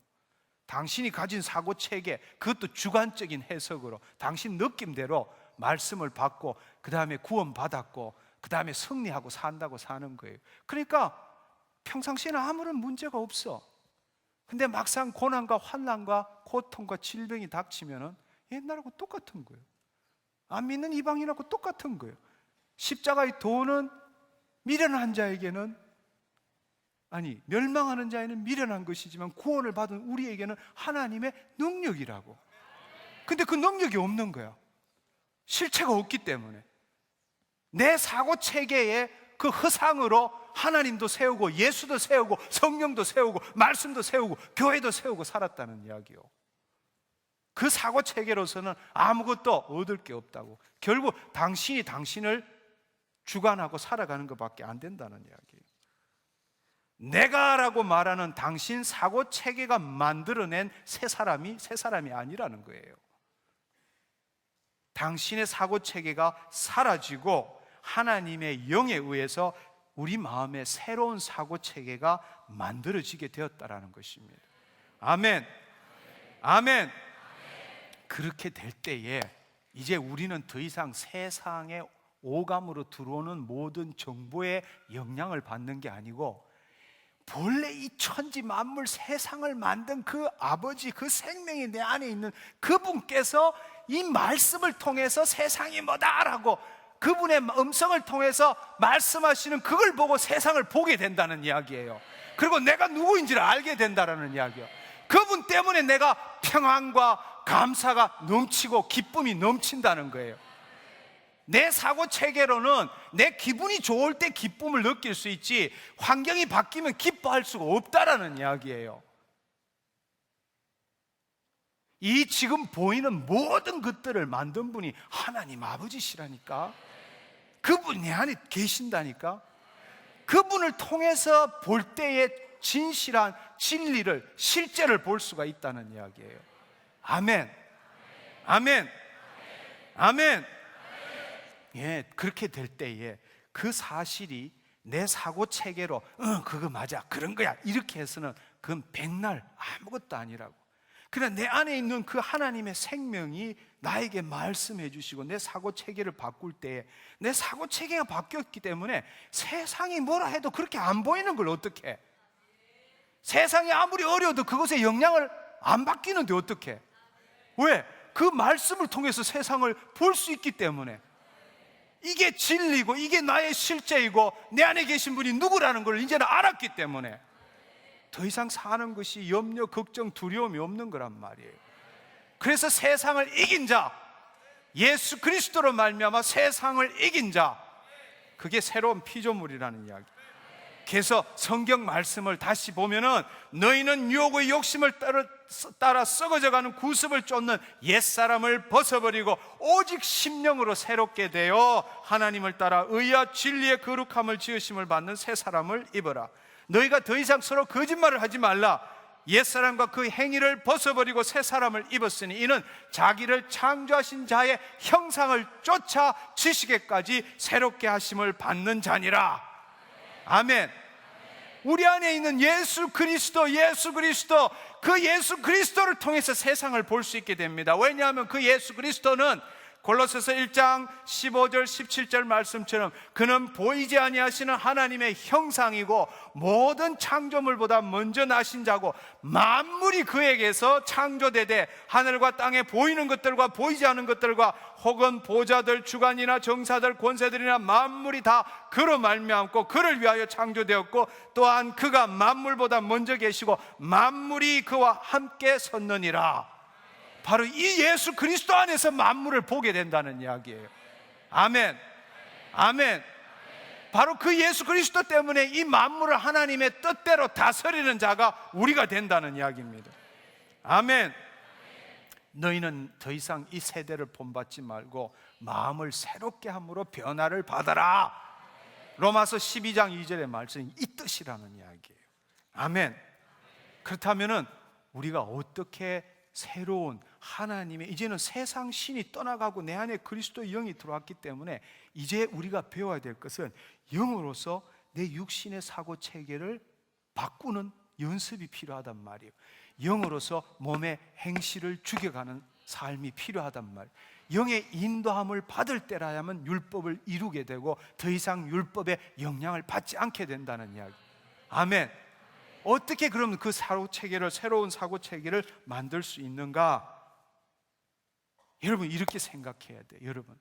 당신이 가진 사고 체계, 그것도 주관적인 해석으로 당신 느낌대로 말씀을 받고 그 다음에 구원받았고 그 다음에 승리하고 산다고 사는 거예요. 그러니까 평상시에는 아무런 문제가 없어. 근데 막상 고난과 환난과 고통과 질병이 닥치면은 옛날하고 똑같은 거예요. 안 믿는 이방인하고 똑같은 거예요. 십자가의 도는 미련한 자에게는, 아니 멸망하는 자에는 미련한 것이지만 구원을 받은 우리에게는 하나님의 능력이라고. 근데 그 능력이 없는 거야. 실체가 없기 때문에. 내 사고 체계에 그 허상으로 하나님도 세우고 예수도 세우고 성령도 세우고 말씀도 세우고 교회도 세우고 살았다는 이야기요. 그 사고 체계로서는 아무것도 얻을 게 없다고. 결국 당신이 당신을 주관하고 살아가는 것밖에 안 된다는 이야기예요. 내가라고 말하는 당신 사고 체계가 만들어낸 새 사람이 아니라는 거예요. 당신의 사고 체계가 사라지고 하나님의 영에 의해서 우리 마음에 새로운 사고 체계가 만들어지게 되었다라는 것입니다. 아멘. 아멘. 그렇게 될 때에 이제 우리는 더 이상 세상의 오감으로 들어오는 모든 정보에 영향을 받는 게 아니고 본래 이 천지 만물 세상을 만든 그 아버지, 그 생명이 내 안에 있는 그분께서 이 말씀을 통해서 세상이 뭐다라고 그분의 음성을 통해서 말씀하시는 그걸 보고 세상을 보게 된다는 이야기예요. 그리고 내가 누구인지를 알게 된다는 이야기예요. 그분 때문에 내가 평안과 감사가 넘치고 기쁨이 넘친다는 거예요. 내 사고 체계로는 내 기분이 좋을 때 기쁨을 느낄 수 있지 환경이 바뀌면 기뻐할 수가 없다라는 이야기예요. 이 지금 보이는 모든 것들을 만든 분이 하나님 아버지시라니까. 그분이 내 안에 계신다니까. 그분을 통해서 볼 때의 진실한 진리를, 실제를 볼 수가 있다는 이야기예요. 아멘. 아멘. 아멘. 예, 그렇게 될 때에 그 사실이 내 사고 체계로 그거 맞아, 그런 거야 이렇게 해서는 그건 백날 아무것도 아니라고. 그러나 내 안에 있는 그 하나님의 생명이 나에게 말씀해 주시고 내 사고 체계를 바꿀 때에 내 사고 체계가 바뀌었기 때문에 세상이 뭐라 해도 그렇게 안 보이는 걸 어떡해. 세상이 아무리 어려워도 그것에 영향을 안 받기는데 어떡해. 왜? 그 말씀을 통해서 세상을 볼 수 있기 때문에. 이게 진리고 이게 나의 실제이고 내 안에 계신 분이 누구라는 걸 이제는 알았기 때문에 더 이상 사는 것이 염려, 걱정, 두려움이 없는 거란 말이에요. 그래서 세상을 이긴 자, 예수 그리스도로 말미암아 세상을 이긴 자, 그게 새로운 피조물이라는 이야기. 그래서 성경 말씀을 다시 보면은 너희는 유혹의 욕심을 따라 썩어져가는 구습을 쫓는 옛사람을 벗어버리고 오직 심령으로 새롭게 되어 하나님을 따라 의와 진리의 거룩함을 지으심을 받는 새 사람을 입어라. 너희가 더 이상 서로 거짓말을 하지 말라. 옛사람과 그 행위를 벗어버리고 새 사람을 입었으니 이는 자기를 창조하신 자의 형상을 쫓아 지식에까지 새롭게 하심을 받는 자니라. 아멘. 우리 안에 있는 예수 그리스도, 그 예수 그리스도를 통해서 세상을 볼 수 있게 됩니다. 왜냐하면 그 예수 그리스도는 골로새서 1장 15절 17절 말씀처럼 그는 보이지 아니하시는 하나님의 형상이고 모든 창조물보다 먼저 나신 자고 만물이 그에게서 창조되되 하늘과 땅에 보이는 것들과 보이지 않는 것들과 혹은 보좌들, 주관이나 정사들, 권세들이나 만물이 다 그로 말미암고 그를 위하여 창조되었고 또한 그가 만물보다 먼저 계시고 만물이 그와 함께 섰느니라. 바로 이 예수 그리스도 안에서 만물을 보게 된다는 이야기예요. 아멘. 아멘. 바로 그 예수 그리스도 때문에 이 만물을 하나님의 뜻대로 다스리는 자가 우리가 된다는 이야기입니다. 아멘. 너희는 더 이상 이 세대를 본받지 말고 마음을 새롭게 함으로 변화를 받아라. 로마서 12장 2절의 말씀이 이 뜻이라는 이야기예요. 아멘. 그렇다면은 우리가 어떻게 새로운 하나님의, 이제는 세상 신이 떠나가고 내 안에 그리스도의 영이 들어왔기 때문에 이제 우리가 배워야 될 것은 영으로서 내 육신의 사고 체계를 바꾸는 연습이 필요하단 말이에요. 영으로서 몸의 행실을 죽여가는 삶이 필요하단 말이에요. 영의 인도함을 받을 때라야만 율법을 이루게 되고 더 이상 율법의 영향을 받지 않게 된다는 이야기. 아멘. 어떻게 그러면 그 사고 체계를, 새로운 사고 체계를 만들 수 있는가? 여러분 이렇게 생각해야 돼요. 여러분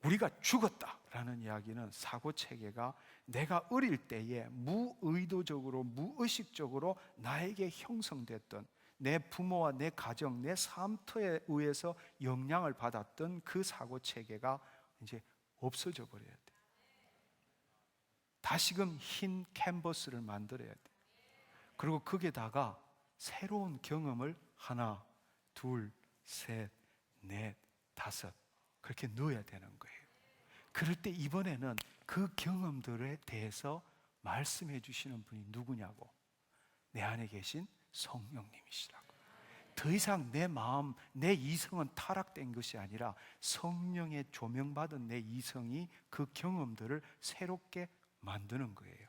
우리가 죽었다라는 이야기는 사고체계가 내가 어릴 때에 무의도적으로 무의식적으로 나에게 형성됐던, 내 부모와 내 가정, 내 삶터에 의해서 영향을 받았던 그 사고체계가 이제 없어져 버려야 돼. 다시금 흰 캔버스를 만들어야 돼. 그리고 거기에다가 새로운 경험을 하나, 둘, 셋, 넷, 다섯 그렇게 넣어야 되는 거예요. 그럴 때 이번에는 그 경험들에 대해서 말씀해 주시는 분이 누구냐고, 내 안에 계신 성령님이시라고. 더 이상 내 마음, 내 이성은 타락된 것이 아니라 성령의 조명받은 내 이성이 그 경험들을 새롭게 만드는 거예요.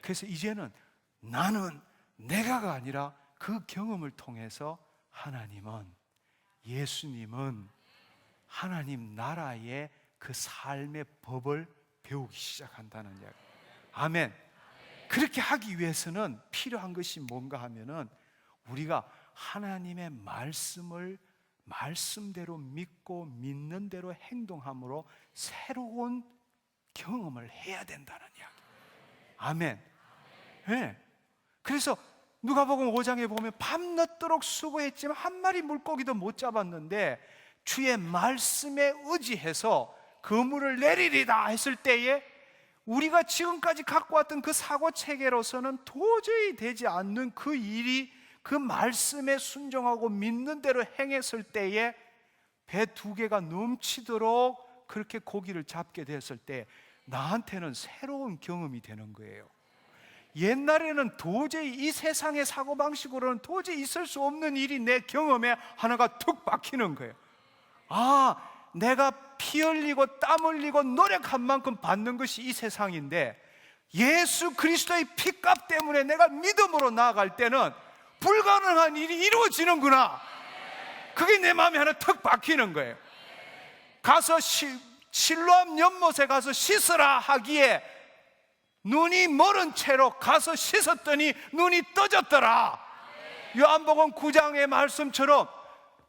그래서 이제는 나는 내가가 아니라 그 경험을 통해서 하나님은, 예수님은 하나님 나라의 그 삶의 법을 배우기 시작한다는 이야기. 아멘. 그렇게 하기 위해서는 필요한 것이 뭔가 하면은 우리가 하나님의 말씀을 말씀대로 믿고 믿는 대로 행동함으로 새로운 경험을 해야 된다는 이야기. 아멘. 네. 그래서 누가복음 5장에 보면 밤늦도록 수고했지만 한 마리 물고기도 못 잡았는데 주의 말씀에 의지해서 그물을 내리리다 했을 때에 우리가 지금까지 갖고 왔던 그 사고체계로서는 도저히 되지 않는 그 일이 그 말씀에 순종하고 믿는 대로 행했을 때에 배 2개가 넘치도록 그렇게 고기를 잡게 됐을 때 나한테는 새로운 경험이 되는 거예요. 옛날에는 도저히 이 세상의 사고방식으로는 도저히 있을 수 없는 일이 내 경험에 하나가 툭 박히는 거예요. 아, 내가 피 흘리고 땀 흘리고 노력한 만큼 받는 것이 이 세상인데 예수 그리스도의 피값 때문에 내가 믿음으로 나아갈 때는 불가능한 일이 이루어지는구나. 그게 내 마음에 하나 턱 박히는 거예요. 가서 실로암 연못에 가서 씻으라 하기에 눈이 멀은 채로 가서 씻었더니 눈이 떠졌더라. 요한복음 9장의 말씀처럼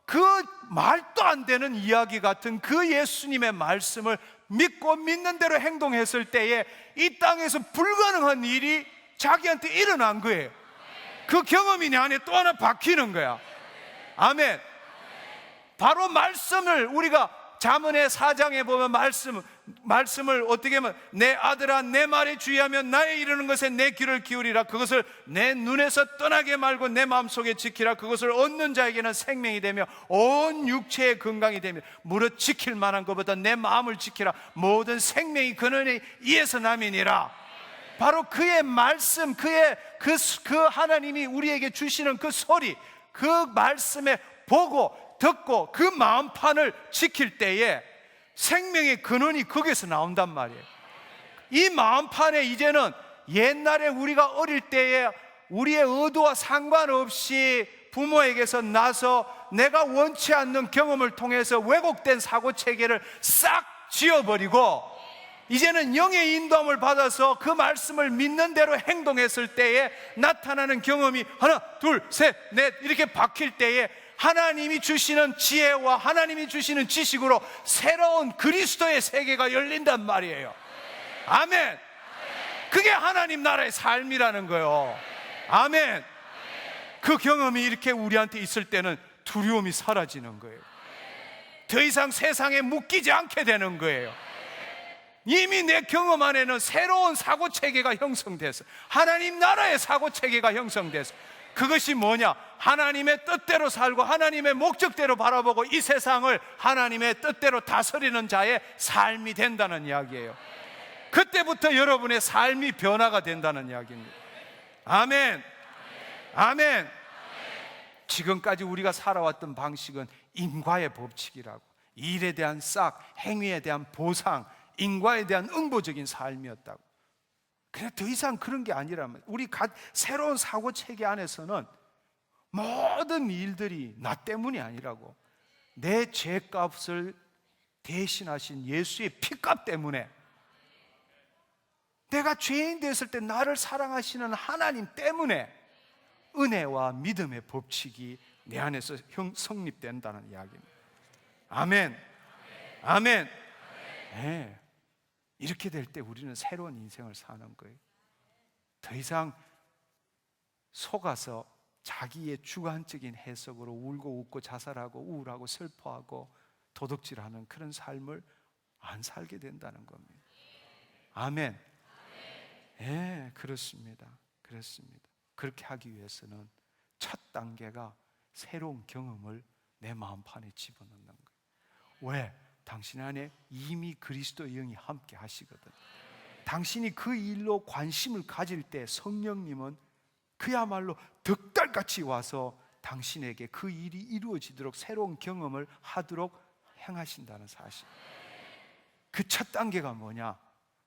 그 말도 안 되는 이야기 같은 그 예수님의 말씀을 믿고 믿는 대로 행동했을 때에 이 땅에서 불가능한 일이 자기한테 일어난 거예요. 그 경험이 내 안에 또 하나 박히는 거야. 아멘. 바로 말씀을 우리가 잠언의 4장에 보면 말씀을 어떻게 하면 내 아들아 내 말에 주의하면 나의 이르는 것에 내 귀를 기울이라. 그것을 내 눈에서 떠나게 말고 내 마음속에 지키라. 그것을 얻는 자에게는 생명이 되며 온 육체의 건강이 되며 무릇 지킬 만한 것보다 내 마음을 지키라. 모든 생명이 그는 이에서 남이니라. 바로 그의 말씀, 그의 그 하나님이 우리에게 주시는 그 소리, 그 말씀에 보고 듣고 그 마음판을 지킬 때에 생명의 근원이 거기서 나온단 말이에요. 이 마음판에 이제는 옛날에 우리가 어릴 때에 우리의 의도와 상관없이 부모에게서 나서 내가 원치 않는 경험을 통해서 왜곡된 사고체계를 싹 지워버리고 이제는 영의 인도함을 받아서 그 말씀을 믿는 대로 행동했을 때에 나타나는 경험이 하나, 둘, 셋, 넷 이렇게 박힐 때에 하나님이 주시는 지혜와 하나님이 주시는 지식으로 새로운 그리스도의 세계가 열린단 말이에요. 아멘. 그게 하나님 나라의 삶이라는 거예요. 아멘. 그 경험이 이렇게 우리한테 있을 때는 두려움이 사라지는 거예요. 더 이상 세상에 묶이지 않게 되는 거예요. 이미 내 경험 안에는 새로운 사고체계가 형성돼서 하나님 나라의 사고체계가 형성돼서 그것이 뭐냐? 하나님의 뜻대로 살고 하나님의 목적대로 바라보고 이 세상을 하나님의 뜻대로 다스리는 자의 삶이 된다는 이야기예요. 그때부터 여러분의 삶이 변화가 된다는 이야기입니다. 아멘. 아멘. 지금까지 우리가 살아왔던 방식은 인과의 법칙이라고, 일에 대한 싹, 행위에 대한 보상, 인과에 대한 응보적인 삶이었다고. 그냥 더 이상 그런 게 아니라면 우리 새로운 사고체계 안에서는 모든 일들이 나 때문이 아니라고, 내 죄값을 대신하신 예수의 피값 때문에, 내가 죄인 됐을 때 나를 사랑하시는 하나님 때문에 은혜와 믿음의 법칙이 내 안에서 성립된다는 이야기입니다. 아멘. 아멘. 네. 이렇게 될 때 우리는 새로운 인생을 사는 거예요. 더 이상 속아서 자기의 주관적인 해석으로 울고 웃고 자살하고 우울하고 슬퍼하고 도둑질하는 그런 삶을 안 살게 된다는 겁니다. 아멘. 예, 그렇습니다. 그렇습니다. 그렇게 하기 위해서는 첫 단계가 새로운 경험을 내 마음판에 집어넣는 거예요. 왜? 당신 안에 이미 그리스도의 영이 함께 하시거든. 당신이 그 일로 관심을 가질 때 성령님은 그야말로 덕달같이 와서 당신에게 그 일이 이루어지도록 새로운 경험을 하도록 행하신다는 사실. 그 첫 단계가 뭐냐?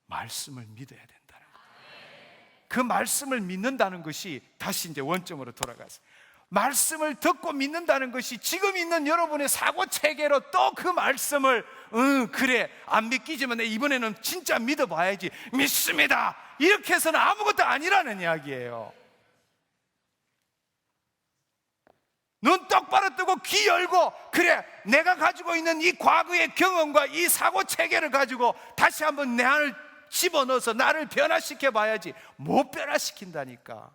말씀을 믿어야 된다는 거예요. 그 말씀을 믿는다는 것이 다시 이제 원점으로 돌아가서 말씀을 듣고 믿는다는 것이 지금 있는 여러분의 사고 체계로 또 그 말씀을 그래 안 믿기지만 이번에는 진짜 믿어봐야지, 믿습니다, 이렇게 해서는 아무것도 아니라는 이야기예요. 눈 똑바로 뜨고 귀 열고, 그래 내가 가지고 있는 이 과거의 경험과 이 사고 체계를 가지고 다시 한번 내 안을 집어넣어서 나를 변화시켜 봐야지. 못 변화시킨다니까.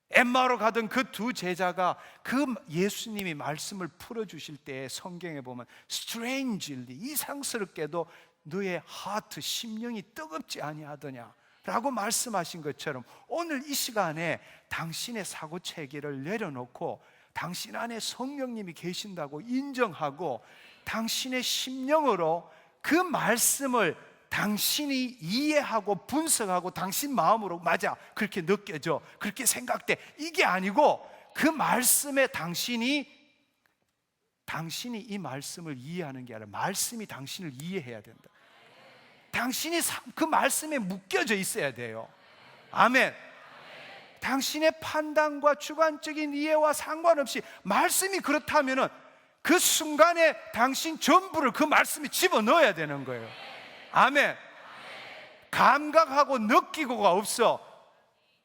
엠마오로 가던 그 두 제자가 그 예수님이 말씀을 풀어주실 때 성경에 보면 strangely, 이상스럽게도 너의 하트, 심령이 뜨겁지 아니하더냐 라고 말씀하신 것처럼 오늘 이 시간에 당신의 사고체계를 내려놓고 당신 안에 성령님이 계신다고 인정하고 당신의 심령으로 그 말씀을 당신이 이해하고 분석하고 당신 마음으로 맞아, 그렇게 느껴져, 그렇게 생각돼, 이게 아니고 그 말씀에 당신이 이 말씀을 이해하는 게 아니라 말씀이 당신을 이해해야 된다. 당신이 그 말씀에 묶여져 있어야 돼요. 아멘. 당신의 판단과 주관적인 이해와 상관없이 말씀이 그렇다면은 그 순간에 당신 전부를 그 말씀에 집어넣어야 되는 거예요. 아멘. 감각하고 느끼고가 없어.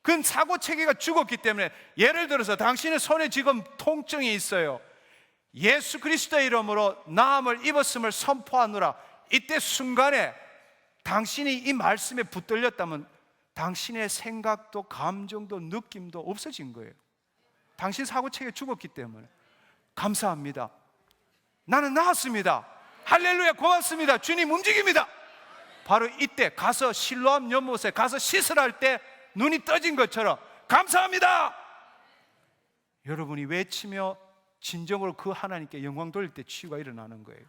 그건 사고체계가 죽었기 때문에. 예를 들어서 당신의 손에 지금 통증이 있어요. 예수 그리스도의 이름으로 나음을 입었음을 선포하노라. 이때 순간에 당신이 이 말씀에 붙들렸다면 당신의 생각도 감정도 느낌도 없어진 거예요. 당신 사고체계 죽었기 때문에. 감사합니다, 나는 나았습니다, 할렐루야, 고맙습니다, 주님 움직입니다. 바로 이때 가서 실로암 연못에 가서 씻으랄 때 눈이 떠진 것처럼 감사합니다, 여러분이 외치며 진정으로 그 하나님께 영광 돌릴 때 치유가 일어나는 거예요.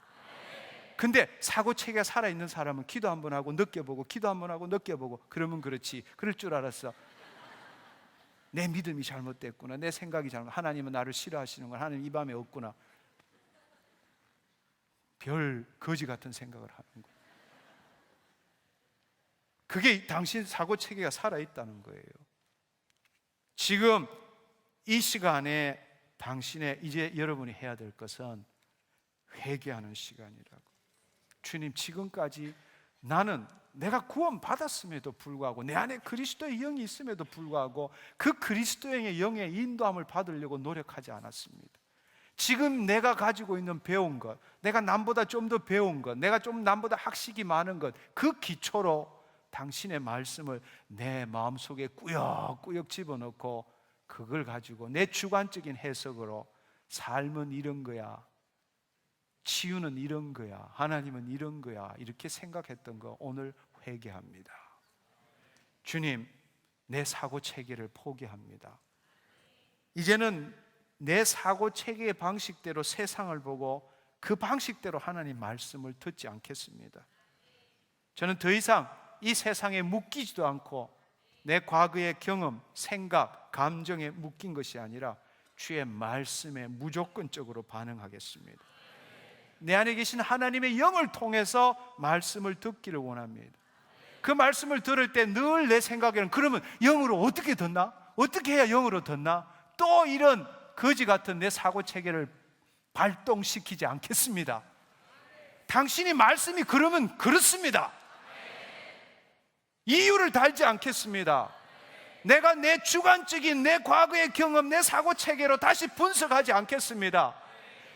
근데 사고체계가 살아있는 사람은 기도 한번 하고 느껴보고 기도 한번 하고 느껴보고 그러면 그렇지, 그럴 줄 알았어. 내 믿음이 잘못됐구나, 내 생각이 하나님은 나를 싫어하시는구나, 하나님 이 밤에 없구나, 별 거지 같은 생각을 하는 거예요. 그게 당신 사고체계가 살아있다는 거예요. 지금 이 시간에 당신의 이제 여러분이 해야 될 것은 회개하는 시간이라고. 주님, 지금까지 나는 내가 구원 받았음에도 불구하고 내 안에 그리스도의 영이 있음에도 불구하고 그 그리스도의 영의 인도함을 받으려고 노력하지 않았습니다. 지금 내가 가지고 있는 배운 것, 내가 남보다 좀 더 배운 것, 내가 좀 남보다 학식이 많은 것, 그 기초로 당신의 말씀을 내 마음속에 꾸역꾸역 집어넣고 그걸 가지고 내 주관적인 해석으로 삶은 이런 거야, 치유는 이런 거야, 하나님은 이런 거야, 이렇게 생각했던 거 오늘 회개합니다. 주님, 내 사고체계를 포기합니다. 이제는 내 사고체계의 방식대로 세상을 보고 그 방식대로 하나님 말씀을 듣지 않겠습니다. 저는 더 이상 이 세상에 묶이지도 않고 내 과거의 경험, 생각, 감정에 묶인 것이 아니라 주의 말씀에 무조건적으로 반응하겠습니다. 내 안에 계신 하나님의 영을 통해서 말씀을 듣기를 원합니다. 그 말씀을 들을 때 늘 내 생각에는 그러면 영으로 어떻게 듣나? 어떻게 해야 영으로 듣나? 또 이런 거지 같은 내 사고체계를 발동시키지 않겠습니다. 당신이 말씀이 그러면 그렇습니다. 이유를 달지 않겠습니다. 내가 내 주관적인 내 과거의 경험, 내 사고체계로 다시 분석하지 않겠습니다.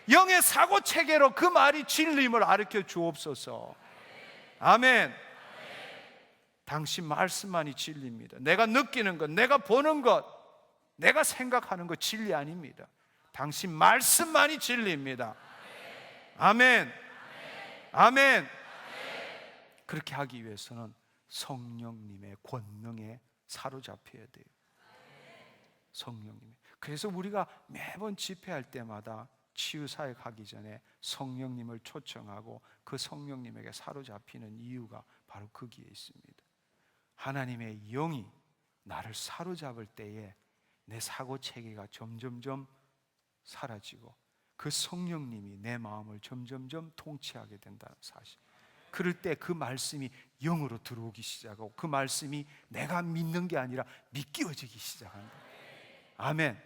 영의 사고 체계로 그 말이 진리임을 가르쳐 주옵소서. 아멘. 당신 말씀만이 진리입니다. 내가 느끼는 것, 내가 보는 것, 내가 생각하는 것 진리 아닙니다. 당신 말씀만이 진리입니다. 아멘. 아멘. 그렇게 하기 위해서는 성령님의 권능에 사로잡혀야 돼요. 성령님. 그래서 우리가 매번 집회할 때마다 치유사역 하기 전에 성령님을 초청하고 그 성령님에게 사로잡히는 이유가 바로 거기에 있습니다. 하나님의 영이 나를 사로잡을 때에 내 사고체계가 점점점 사라지고 그 성령님이 내 마음을 점점점 통치하게 된다는 사실. 그럴 때 그 말씀이 영으로 들어오기 시작하고 그 말씀이 내가 믿는 게 아니라 믿겨지기 시작한다. 아멘.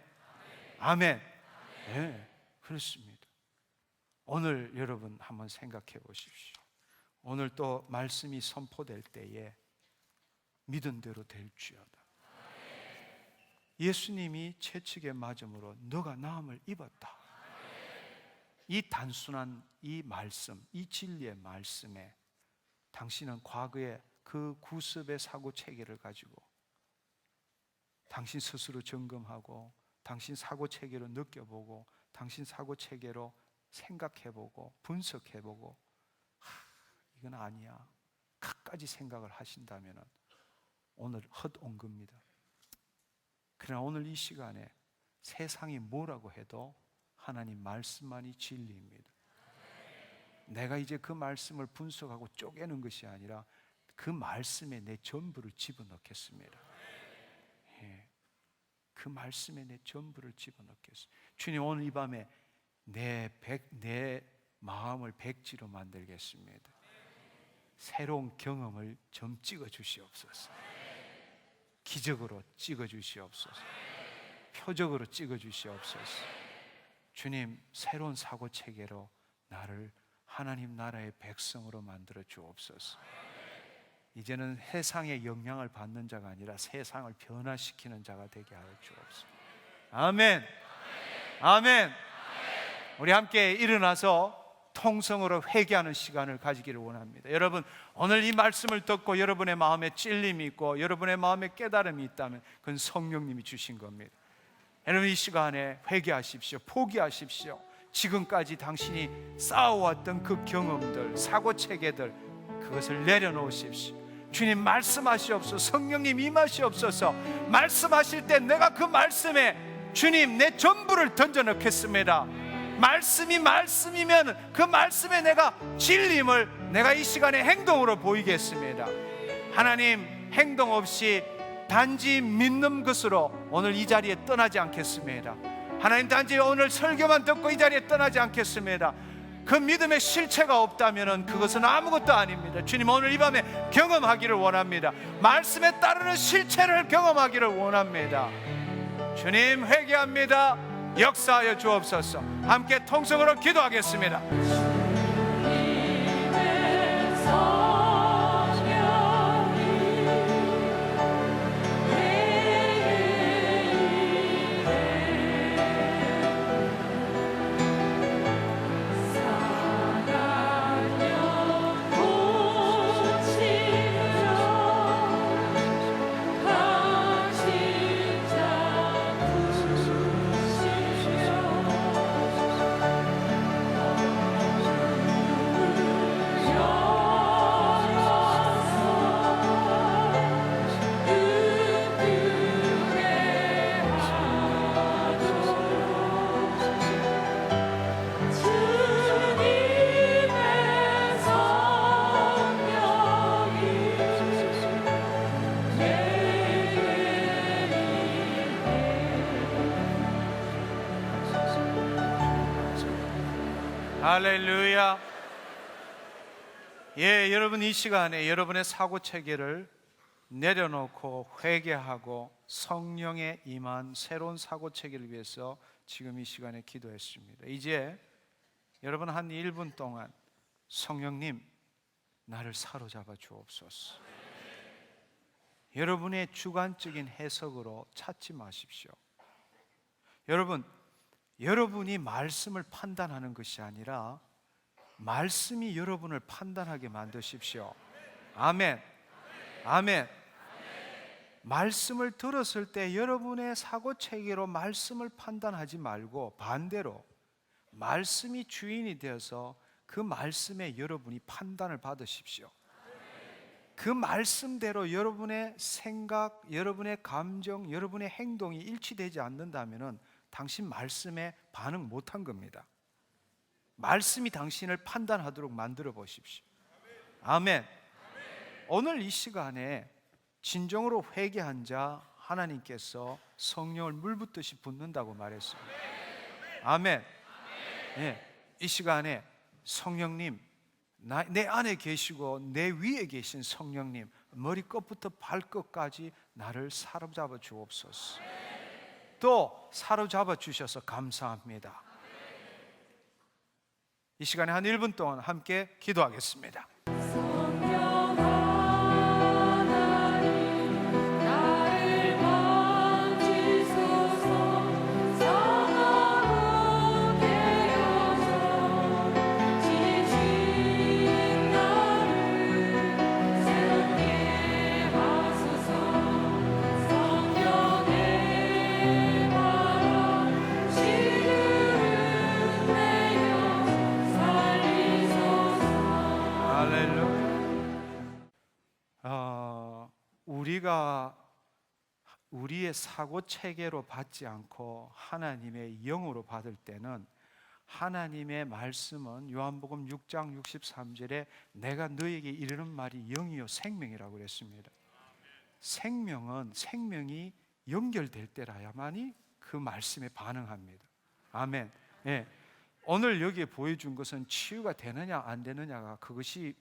아멘. 네, 그렇습니다. 오늘 여러분 한번 생각해 보십시오. 오늘 또 말씀이 선포될 때에 믿은 대로 될지어다. 예수님이 채찍에 맞음으로 너가 나음을 입었다. 이 단순한 이 말씀, 이 진리의 말씀에 당신은 과거의 그 구습의 사고 체계를 가지고 당신 스스로 점검하고 당신 사고 체계로 느껴보고 당신 사고 체계로 생각해보고 분석해보고 이건 아니야 갖가지 생각을 하신다면 오늘 헛온 겁니다. 그러나 오늘 이 시간에 세상이 뭐라고 해도 하나님 말씀만이 진리입니다. 내가 이제 그 말씀을 분석하고 쪼개는 것이 아니라 그 말씀에 내 전부를 집어넣겠습니다. 예. 그 말씀에 내 전부를 집어넣겠습니다. 주님, 오늘 이 밤에 내 마음을 백지로 만들겠습니다. 새로운 경험을 좀 찍어 주시옵소서. 기적으로 찍어 주시옵소서. 표적으로 찍어 주시옵소서. 주님, 새로운 사고 체계로 나를 하나님 나라의 백성으로 만들어 주옵소서. 이제는 세상의 영향을 받는 자가 아니라 세상을 변화시키는 자가 되게 하여 주옵소서. 아멘. 아멘. 우리 함께 일어나서 통성으로 회개하는 시간을 가지기를 원합니다. 여러분, 오늘 이 말씀을 듣고 여러분의 마음에 찔림이 있고 여러분의 마음에 깨달음이 있다면 그건 성령님이 주신 겁니다. 여러분, 이 시간에 회개하십시오. 포기하십시오. 지금까지 당신이 쌓아왔던 그 경험들, 사고체계들, 그것을 내려놓으십시오. 주님 말씀하시옵소서. 성령님 임하시옵소서. 말씀하실 때 내가 그 말씀에 주님 내 전부를 던져넣겠습니다. 말씀이 말씀이면 그 말씀에 내가 진리임을 내가 이 시간에 행동으로 보이겠습니다. 하나님, 행동 없이 단지 믿는 것으로 오늘 이 자리에 떠나지 않겠습니다. 하나님, 단지 오늘 설교만 듣고 이 자리에 떠나지 않겠습니다. 그 믿음의 실체가 없다면 그것은 아무것도 아닙니다. 주님, 오늘 이 밤에 경험하기를 원합니다. 말씀에 따르는 실체를 경험하기를 원합니다. 주님, 회개합니다. 역사하여 주옵소서. 함께 통성으로 기도하겠습니다. 할렐루야. 예, 여러분, 이 시간에 여러분의 사고 체계를 내려놓고 회개하고 성령에 임한 새로운 사고 체계를 위해서 지금 이 시간에 기도했습니다. 이제 여러분 한 1분 동안 성령님 나를 사로잡아 주옵소서. 여러분의 주관적인 해석으로 찾지 마십시오. 여러분, 여러분이 말씀을 판단하는 것이 아니라 말씀이 여러분을 판단하게 만드십시오. 아멘. 아멘. 말씀을 들었을 때 여러분의 사고 체계로 말씀을 판단하지 말고 반대로 말씀이 주인이 되어서 그 말씀에 여러분이 판단을 받으십시오. 그 말씀대로 여러분의 생각, 여러분의 감정, 여러분의 행동이 일치되지 않는다면 당신 말씀에 반응 못한 겁니다. 말씀이 당신을 판단하도록 만들어 보십시오. 아멘. 오늘 이 시간에 진정으로 회개한 자 하나님께서 성령을 물붓듯이 붓는다고 말했습니다. 아멘. 네, 이 시간에 성령님, 내 안에 계시고 내 위에 계신 성령님, 머리끝부터 발끝까지 나를 사로잡아 주옵소서. 또 사로잡아 주셔서 감사합니다. 이 시간에 한 1분 동안 함께 기도하겠습니다. 우리가 우리의 사고 체계로 받지 않고 하나님의 영으로 받을 때는 하나님의 말씀은 요한복음 6장 63절에 내가 너에게 이르는 말이 영이요 생명이라고 그랬습니다. 생명이 연결될 때라야만이 그 말씀에 반응합니다. 아멘. 예. 오늘 여기에 보여준 것은 치유가 되느냐 안 되느냐가 그것이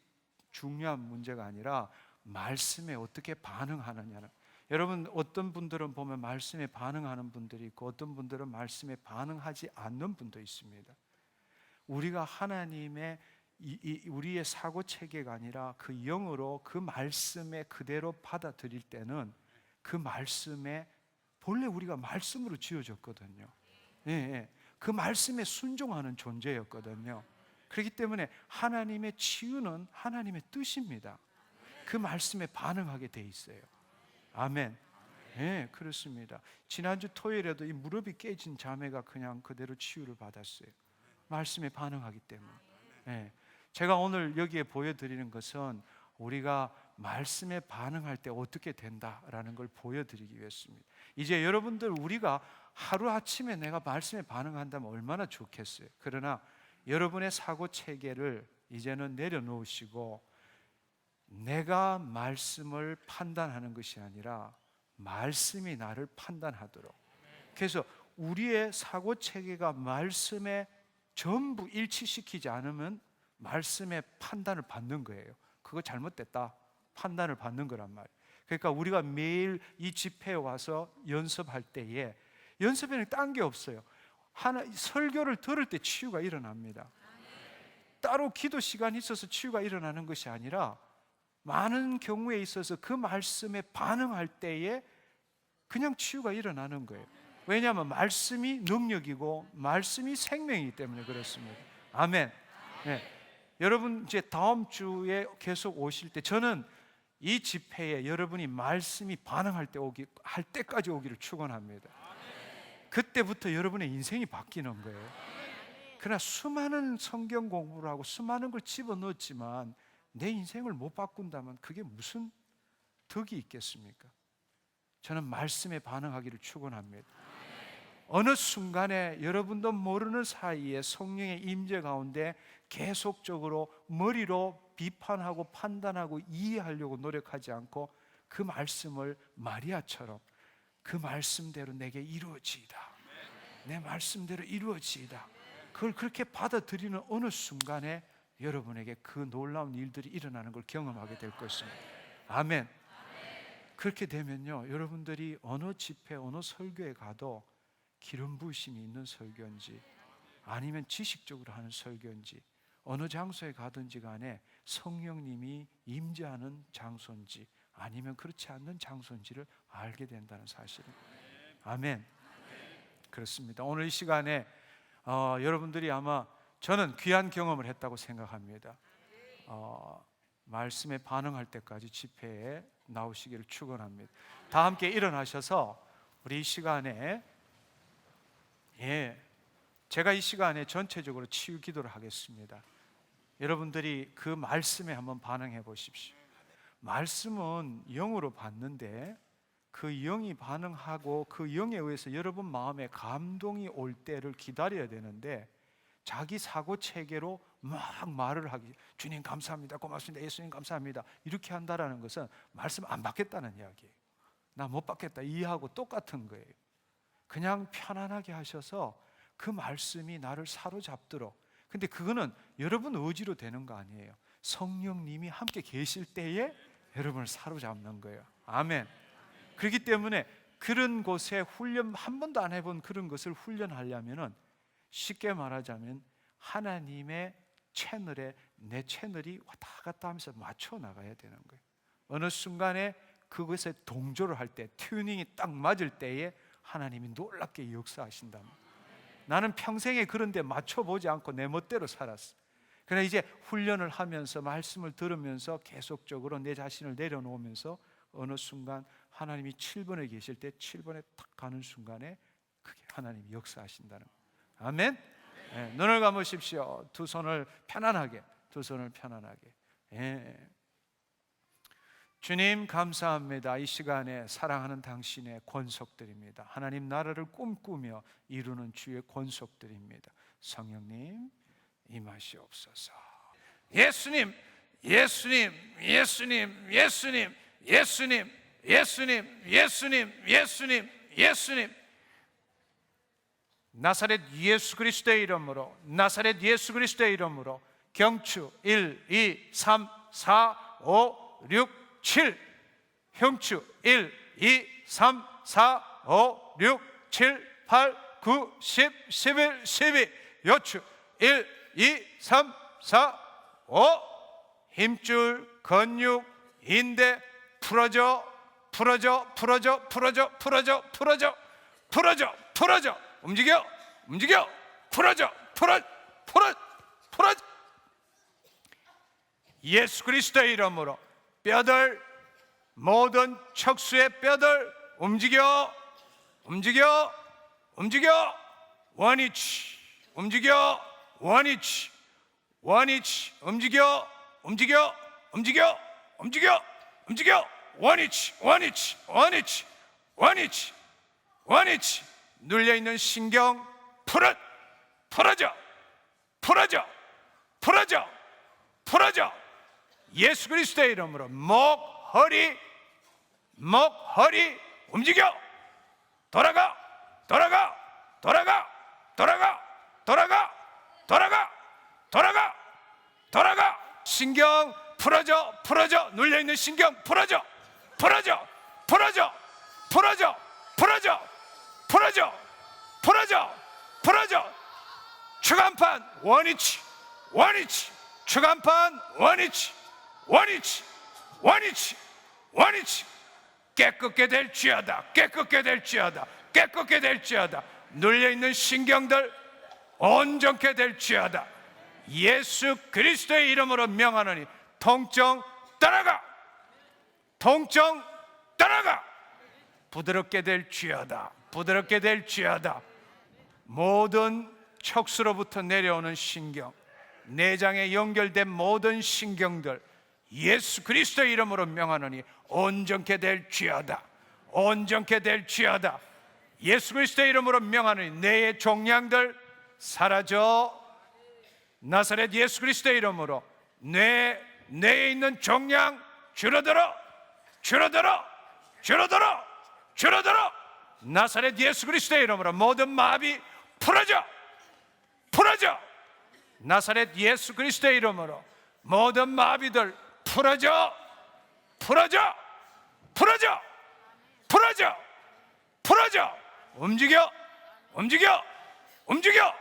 중요한 문제가 아니라 말씀에 어떻게 반응하느냐는. 여러분, 어떤 분들은 보면 말씀에 반응하는 분들이 있고 어떤 분들은 말씀에 반응하지 않는 분도 있습니다. 우리가 하나님의 우리의 사고 체계가 아니라 그 영으로 그 말씀에 그대로 받아들일 때는 그 말씀에 본래 우리가 말씀으로 지어졌거든요. 예, 예. 그 말씀에 순종하는 존재였거든요. 그렇기 때문에 하나님의 치유는 하나님의 뜻입니다. 그 말씀에 반응하게 돼 있어요. 아멘. 네, 그렇습니다. 지난주 토요일에도 이 무릎이 깨진 자매가 그냥 그대로 치유를 받았어요. 말씀에 반응하기 때문에. 네. 제가 오늘 여기에 보여드리는 것은 우리가 말씀에 반응할 때 어떻게 된다라는 걸 보여드리기 위해서입니다. 이제 여러분들, 우리가 하루아침에 내가 말씀에 반응한다면 얼마나 좋겠어요. 그러나 여러분의 사고 체계를 이제는 내려놓으시고 내가 말씀을 판단하는 것이 아니라 말씀이 나를 판단하도록. 그래서 우리의 사고 체계가 말씀에 전부 일치시키지 않으면 말씀의 판단을 받는 거예요. 그거 잘못됐다, 판단을 받는 거란 말이에요. 그러니까 우리가 매일 이 집회에 와서 연습할 때에 연습에는 딴 게 없어요. 설교를 들을 때 치유가 일어납니다. 따로 기도 시간이 있어서 치유가 일어나는 것이 아니라 많은 경우에 있어서 그 말씀에 반응할 때에 그냥 치유가 일어나는 거예요. 왜냐하면 말씀이 능력이고 말씀이 생명이기 때문에 그렇습니다. 아멘. 네. 여러분, 이제 다음 주에 계속 오실 때 저는 이 집회에 여러분이 말씀이 반응할 할 때까지 오기를 축원합니다. 그때부터 여러분의 인생이 바뀌는 거예요. 그러나 수많은 성경 공부를 하고 수많은 걸 집어넣었지만 내 인생을 못 바꾼다면 그게 무슨 덕이 있겠습니까? 저는 말씀에 반응하기를 축원합니다. 어느 순간에 여러분도 모르는 사이에 성령의 임재 가운데 계속적으로 머리로 비판하고 판단하고 이해하려고 노력하지 않고 그 말씀을 마리아처럼 그 말씀대로 내게 이루어지이다, 내 말씀대로 이루어지이다, 그걸 그렇게 받아들이는 어느 순간에 여러분에게 그 놀라운 일들이 일어나는 걸 경험하게 될 것입니다. 아멘. 그렇게 되면요, 여러분들이 어느 집회, 어느 설교에 가도 기름 부으심이 있는 설교인지 아니면 지식적으로 하는 설교인지 어느 장소에 가든지 간에 성령님이 임재하는 장소인지 아니면 그렇지 않는 장소인지를 알게 된다는 사실입니다. 아멘. 그렇습니다. 오늘 이 시간에 여러분들이 아마 저는 귀한 경험을 했다고 생각합니다. 말씀에 반응할 때까지 집회에 나오시기를 축원합니다. 다 함께 일어나셔서 우리 이 시간에 제가 이 시간에 전체적으로 치유 기도를 하겠습니다. 여러분들이 그 말씀에 한번 반응해 보십시오. 말씀은 영으로 받는데 그 영이 반응하고 그 영에 의해서 여러분 마음에 감동이 올 때를 기다려야 되는데 자기 사고 체계로 막 말을 하기, 주님 감사합니다, 고맙습니다, 예수님 감사합니다, 이렇게 한다라는 것은 말씀 안 받겠다는 이야기예요. 나 못 받겠다 이해하고 똑같은 거예요. 그냥 편안하게 하셔서 그 말씀이 나를 사로잡도록. 근데 그거는 여러분 의지로 되는 거 아니에요. 성령님이 함께 계실 때에 여러분을 사로잡는 거예요. 아멘. 그렇기 때문에 그런 곳에 훈련, 한 번도 안 해본 그런 것을 훈련하려면은 쉽게 말하자면 하나님의 채널에 내 채널이 왔다 갔다 하면서 맞춰 나가야 되는 거예요. 어느 순간에 그것에 동조를 할 때, 튜닝이 딱 맞을 때에 하나님이 놀랍게 역사하신다. 나는 평생에 그런 데 맞춰보지 않고 내 멋대로 살았어. 그러나 이제 훈련을 하면서 말씀을 들으면서 계속적으로 내 자신을 내려놓으면서 어느 순간 하나님이 7번에 계실 때 7번에 딱 가는 순간에 그게 하나님이 역사하신다는 거예요. 아멘. 네, 눈을 감으십시오. 두 손을 편안하게, 두 손을 편안하게. 주님 감사합니다. 이 시간에 사랑하는 당신의 권속들입니다. 하나님 나라를 꿈꾸며 이루는 주의 권속들입니다. 성령님 임하시옵소서. 예수님, 예수님, 예수님, 예수님, 예수님, 예수님, 예수님, 예수님, 예수님. 나사렛 예수 그리스도의 이름으로, 나사렛 예수 그리스도의 이름으로 경추 1, 2, 3, 4, 5, 6, 7, 형추 1, 2, 3, 4, 5, 6, 7, 8, 9, 10, 11, 12, 여추 1, 2, 3, 4, 5. 힘줄, 근육, 인대 풀어져, 풀어져, 풀어져, 풀어져, 풀어져, 풀어져, 풀어져, 풀어져. 움직여, 움직여, 풀어져, 풀어져, 풀어져, 풀어져. 예수 그리스도의 이름으로 뼈들, 모든 척수의 뼈들 움직여, 움직여, 움직여. 원위치, 움직여, 원위치, 원위치, 움직여, 움직여, 움직여, 움직여, 움직여. 원위치, 원위치, 원위치, 원위치, 원위치. 눌려있는 신경 풀어져, 풀어져, 풀어져, 풀어져. 예수 그리스도의 이름으로 목, 허리, 목, 허리 움직여. 돌아가, 돌아가, 돌아가, 돌아가, 돌아가, 돌아가, 돌아가, 돌아가. 신경 풀어져, 풀어져. 눌려있는 신경 풀어져, 풀어져, 풀어져, 풀어져, 풀어져, 풀어져, 풀어져, 풀어져. 추간판 원위치, 원위치, 추간판 원위치, 원위치, 원위치, 원위치. 깨끗게 될지어다, 깨끗게 될지어다, 깨끗게 될지어다. 눌려있는 신경들 온전케 될지어다. 예수 그리스도의 이름으로 명하노니 통증 떠나가, 통증 떠나가. 부드럽게 될지어다, 부드럽게 될지어다. 모든 척수로부터 내려오는 신경, 내장에 연결된 모든 신경들 예수 그리스도의 이름으로 명하노니 온전케 될지어다, 온전케 될지어다. 예수 그리스도의 이름으로 명하노니 뇌의 종양들 사라져. 나사렛 예수 그리스도의 이름으로 뇌에 있는 종양 줄어들어, 줄어들어, 줄어들어, 줄어들어. 나사렛 예수 그리스도의 이름으로 모든 마비 풀어져, 풀어져. 나사렛 예수 그리스도의 이름으로 모든 마비들 풀어져, 풀어져, 풀어져, 풀어져, 풀어져. 움직여, 움직여, 움직여,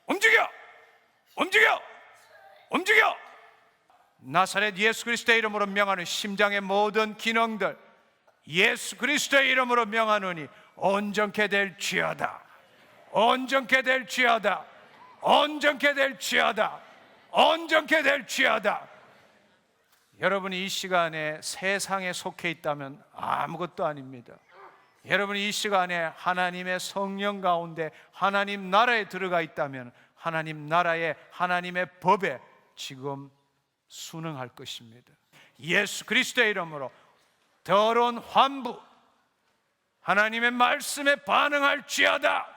움직여, 움직여, 움직여. 나사렛 예수 그리스도의 이름으로 명하는 심장의 모든 기능들 예수 그리스도의 이름으로 명하노니 온전케 될지어다, 온전케 될지어다. 온전케 될지어다. 온전케 될지어다. 여러분이 이 시간에 세상에 속해 있다면 아무것도 아닙니다. 여러분이 이 시간에 하나님의 성령 가운데 하나님 나라에 들어가 있다면 하나님 나라의 하나님의 법에 지금 순응할 것입니다. 예수 그리스도의 이름으로 더러운 환부, 하나님의 말씀에 반응할지어다.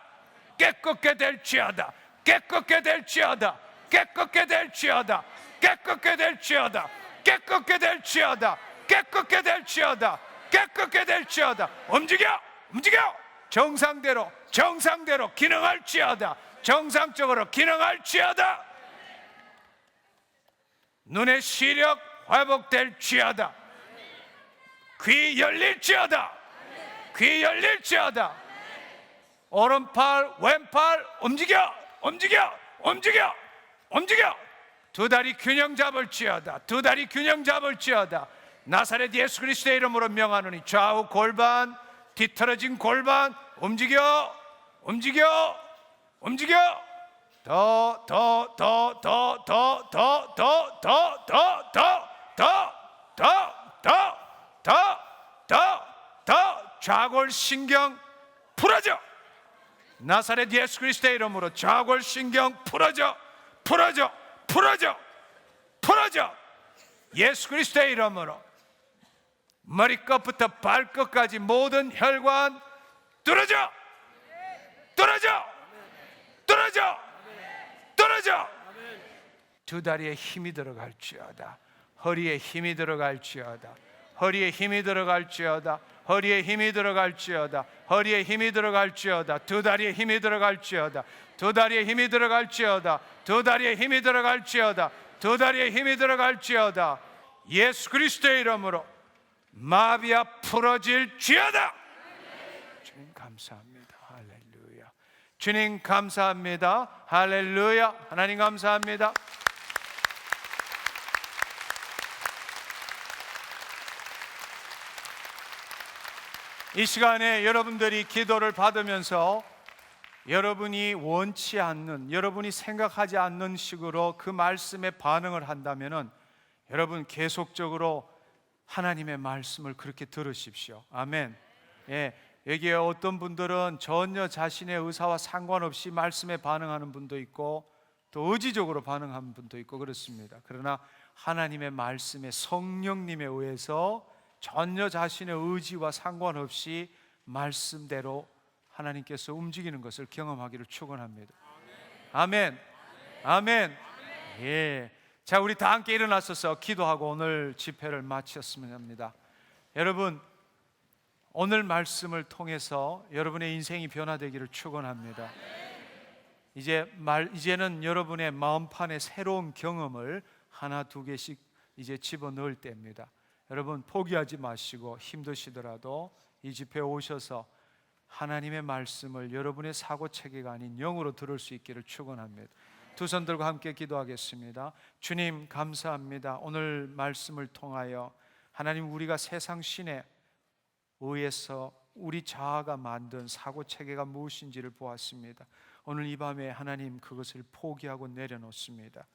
깨끗게 될지어다. 깨끗게 될지어다. 깨끗게 될지어다. 깨끗게 될지어다. 깨끗게 될지어다. 깨끗게 될지어다. 깨끗게 될지어다. 움직여! 움직여! 정상대로 정상대로 기능할지어다. 정상적으로 기능할지어다. 눈의 시력 회복될지어다. 귀 열릴지어다. 귀 열릴지어다. 오른팔 왼팔 움직여 움직여 움직여 움직여. 두 다리 균형 잡을지어다. 두 다리 균형 잡을지어다. 나사렛 예수 그리스도의 이름으로 명하노니 좌우 골반, 뒤틀어진 골반 움직여 움직여 움직여. 더 좌골신경 풀어져. 나사렛 예수 그리스도의 이름으로 좌골신경 풀어져 풀어져 풀어져 풀어져. 예수 그리스도의 이름으로 머리끝부터 발끝까지 모든 혈관 뚫어져 뚫어져 뚫어져 뚫어져. 두 다리에 힘이 들어갈지어다. 허리에 힘이 들어갈지어다. 허리에 힘이 들어갈지어다. 허리에 힘이 들어갈지어다. 허리에 힘이 들어갈지어다. 두 다리에 힘이 들어갈지어다. 두 다리에 힘이 들어갈지어다. 두 다리에 힘이 들어갈지어다. 두 다리에 힘이 들어갈지어다. 예수 그리스도의 이름으로 마비아 풀어질지어다. 주님 감사합니다. 할렐루야. 주님 감사합니다. 할렐루야. 하나님 감사합니다. 이 시간에 여러분들이 기도를 받으면서 여러분이 원치 않는, 여러분이 생각하지 않는 식으로 그 말씀에 반응을 한다면은 여러분 계속적으로 하나님의 말씀을 그렇게 들으십시오. 아멘. 예, 여기에 어떤 분들은 전혀 자신의 의사와 상관없이 말씀에 반응하는 분도 있고 또 의지적으로 반응하는 분도 있고 그렇습니다. 그러나 하나님의 말씀에 성령님에 의해서 전혀 자신의 의지와 상관없이 말씀대로 하나님께서 움직이는 것을 경험하기를 축원합니다. 아멘. 아멘. 예. 자, 우리 다 함께 일어나셔서 기도하고 오늘 집회를 마쳤으면 합니다. 여러분, 오늘 말씀을 통해서 여러분의 인생이 변화되기를 축원합니다. 이제는 여러분의 마음판에 새로운 경험을 하나 두 개씩 이제 집어넣을 때입니다. 여러분 포기하지 마시고 힘드시더라도 이 집회에 오셔서 하나님의 말씀을 여러분의 사고체계가 아닌 영으로 들을 수 있기를 축원합니다. 두 손 들고 함께 기도하겠습니다. 주님 감사합니다. 오늘 말씀을 통하여 하나님 우리가 세상 신에 의해서 우리 자아가 만든 사고체계가 무엇인지를 보았습니다. 오늘 이 밤에 하나님 그것을 포기하고 내려놓습니다.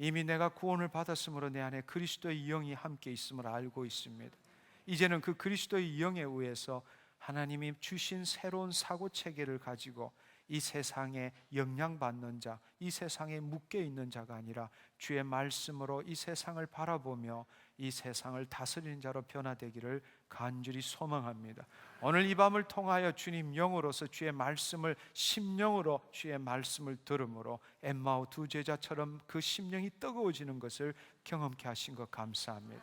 이미 내가 구원을 받았으므로 내 안에 그리스도의 영이 함께 있음을 알고 있습니다. 이제는 그 그리스도의 영에 의해서 하나님이 주신 새로운 사고체계를 가지고 이 세상에 영향받는 자, 이 세상에 묶여 있는 자가 아니라 주의 말씀으로 이 세상을 바라보며 이 세상을 다스리는 자로 변화되기를 간절히 소망합니다. 오늘 이 밤을 통하여 주님 영으로서 주의 말씀을 심령으로 주의 말씀을 들음으로 엠마오 두 제자처럼 그 심령이 뜨거워지는 것을 경험케 하신 것 감사합니다.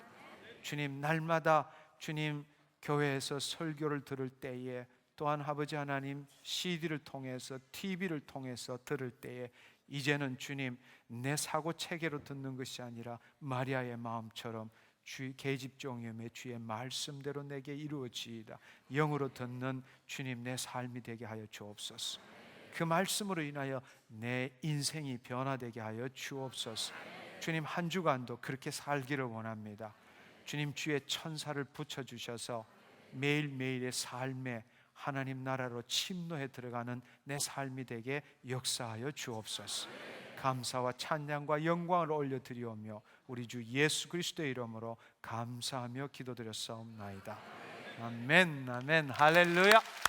주님 날마다 주님 교회에서 설교를 들을 때에 또한 아버지 하나님 CD를 통해서 TV를 통해서 들을 때에 이제는 주님 내 사고체계로 듣는 것이 아니라 마리아의 마음처럼 주 계집종임의 주의 말씀대로 내게 이루어지이다. 영으로 듣는 주님 내 삶이 되게 하여 주옵소서. 그 말씀으로 인하여 내 인생이 변화되게 하여 주옵소서. 주님 한 주간도 그렇게 살기를 원합니다. 주님 주의 천사를 붙여주셔서 매일매일의 삶에 하나님 나라로 침노해 들어가는 내 삶이 되게 역사하여 주옵소서. 감사와 찬양과 영광을 올려드리오며 우리 주 예수 그리스도의 이름으로 감사하며 기도드렸사옵나이다. 아멘, 아멘, 할렐루야.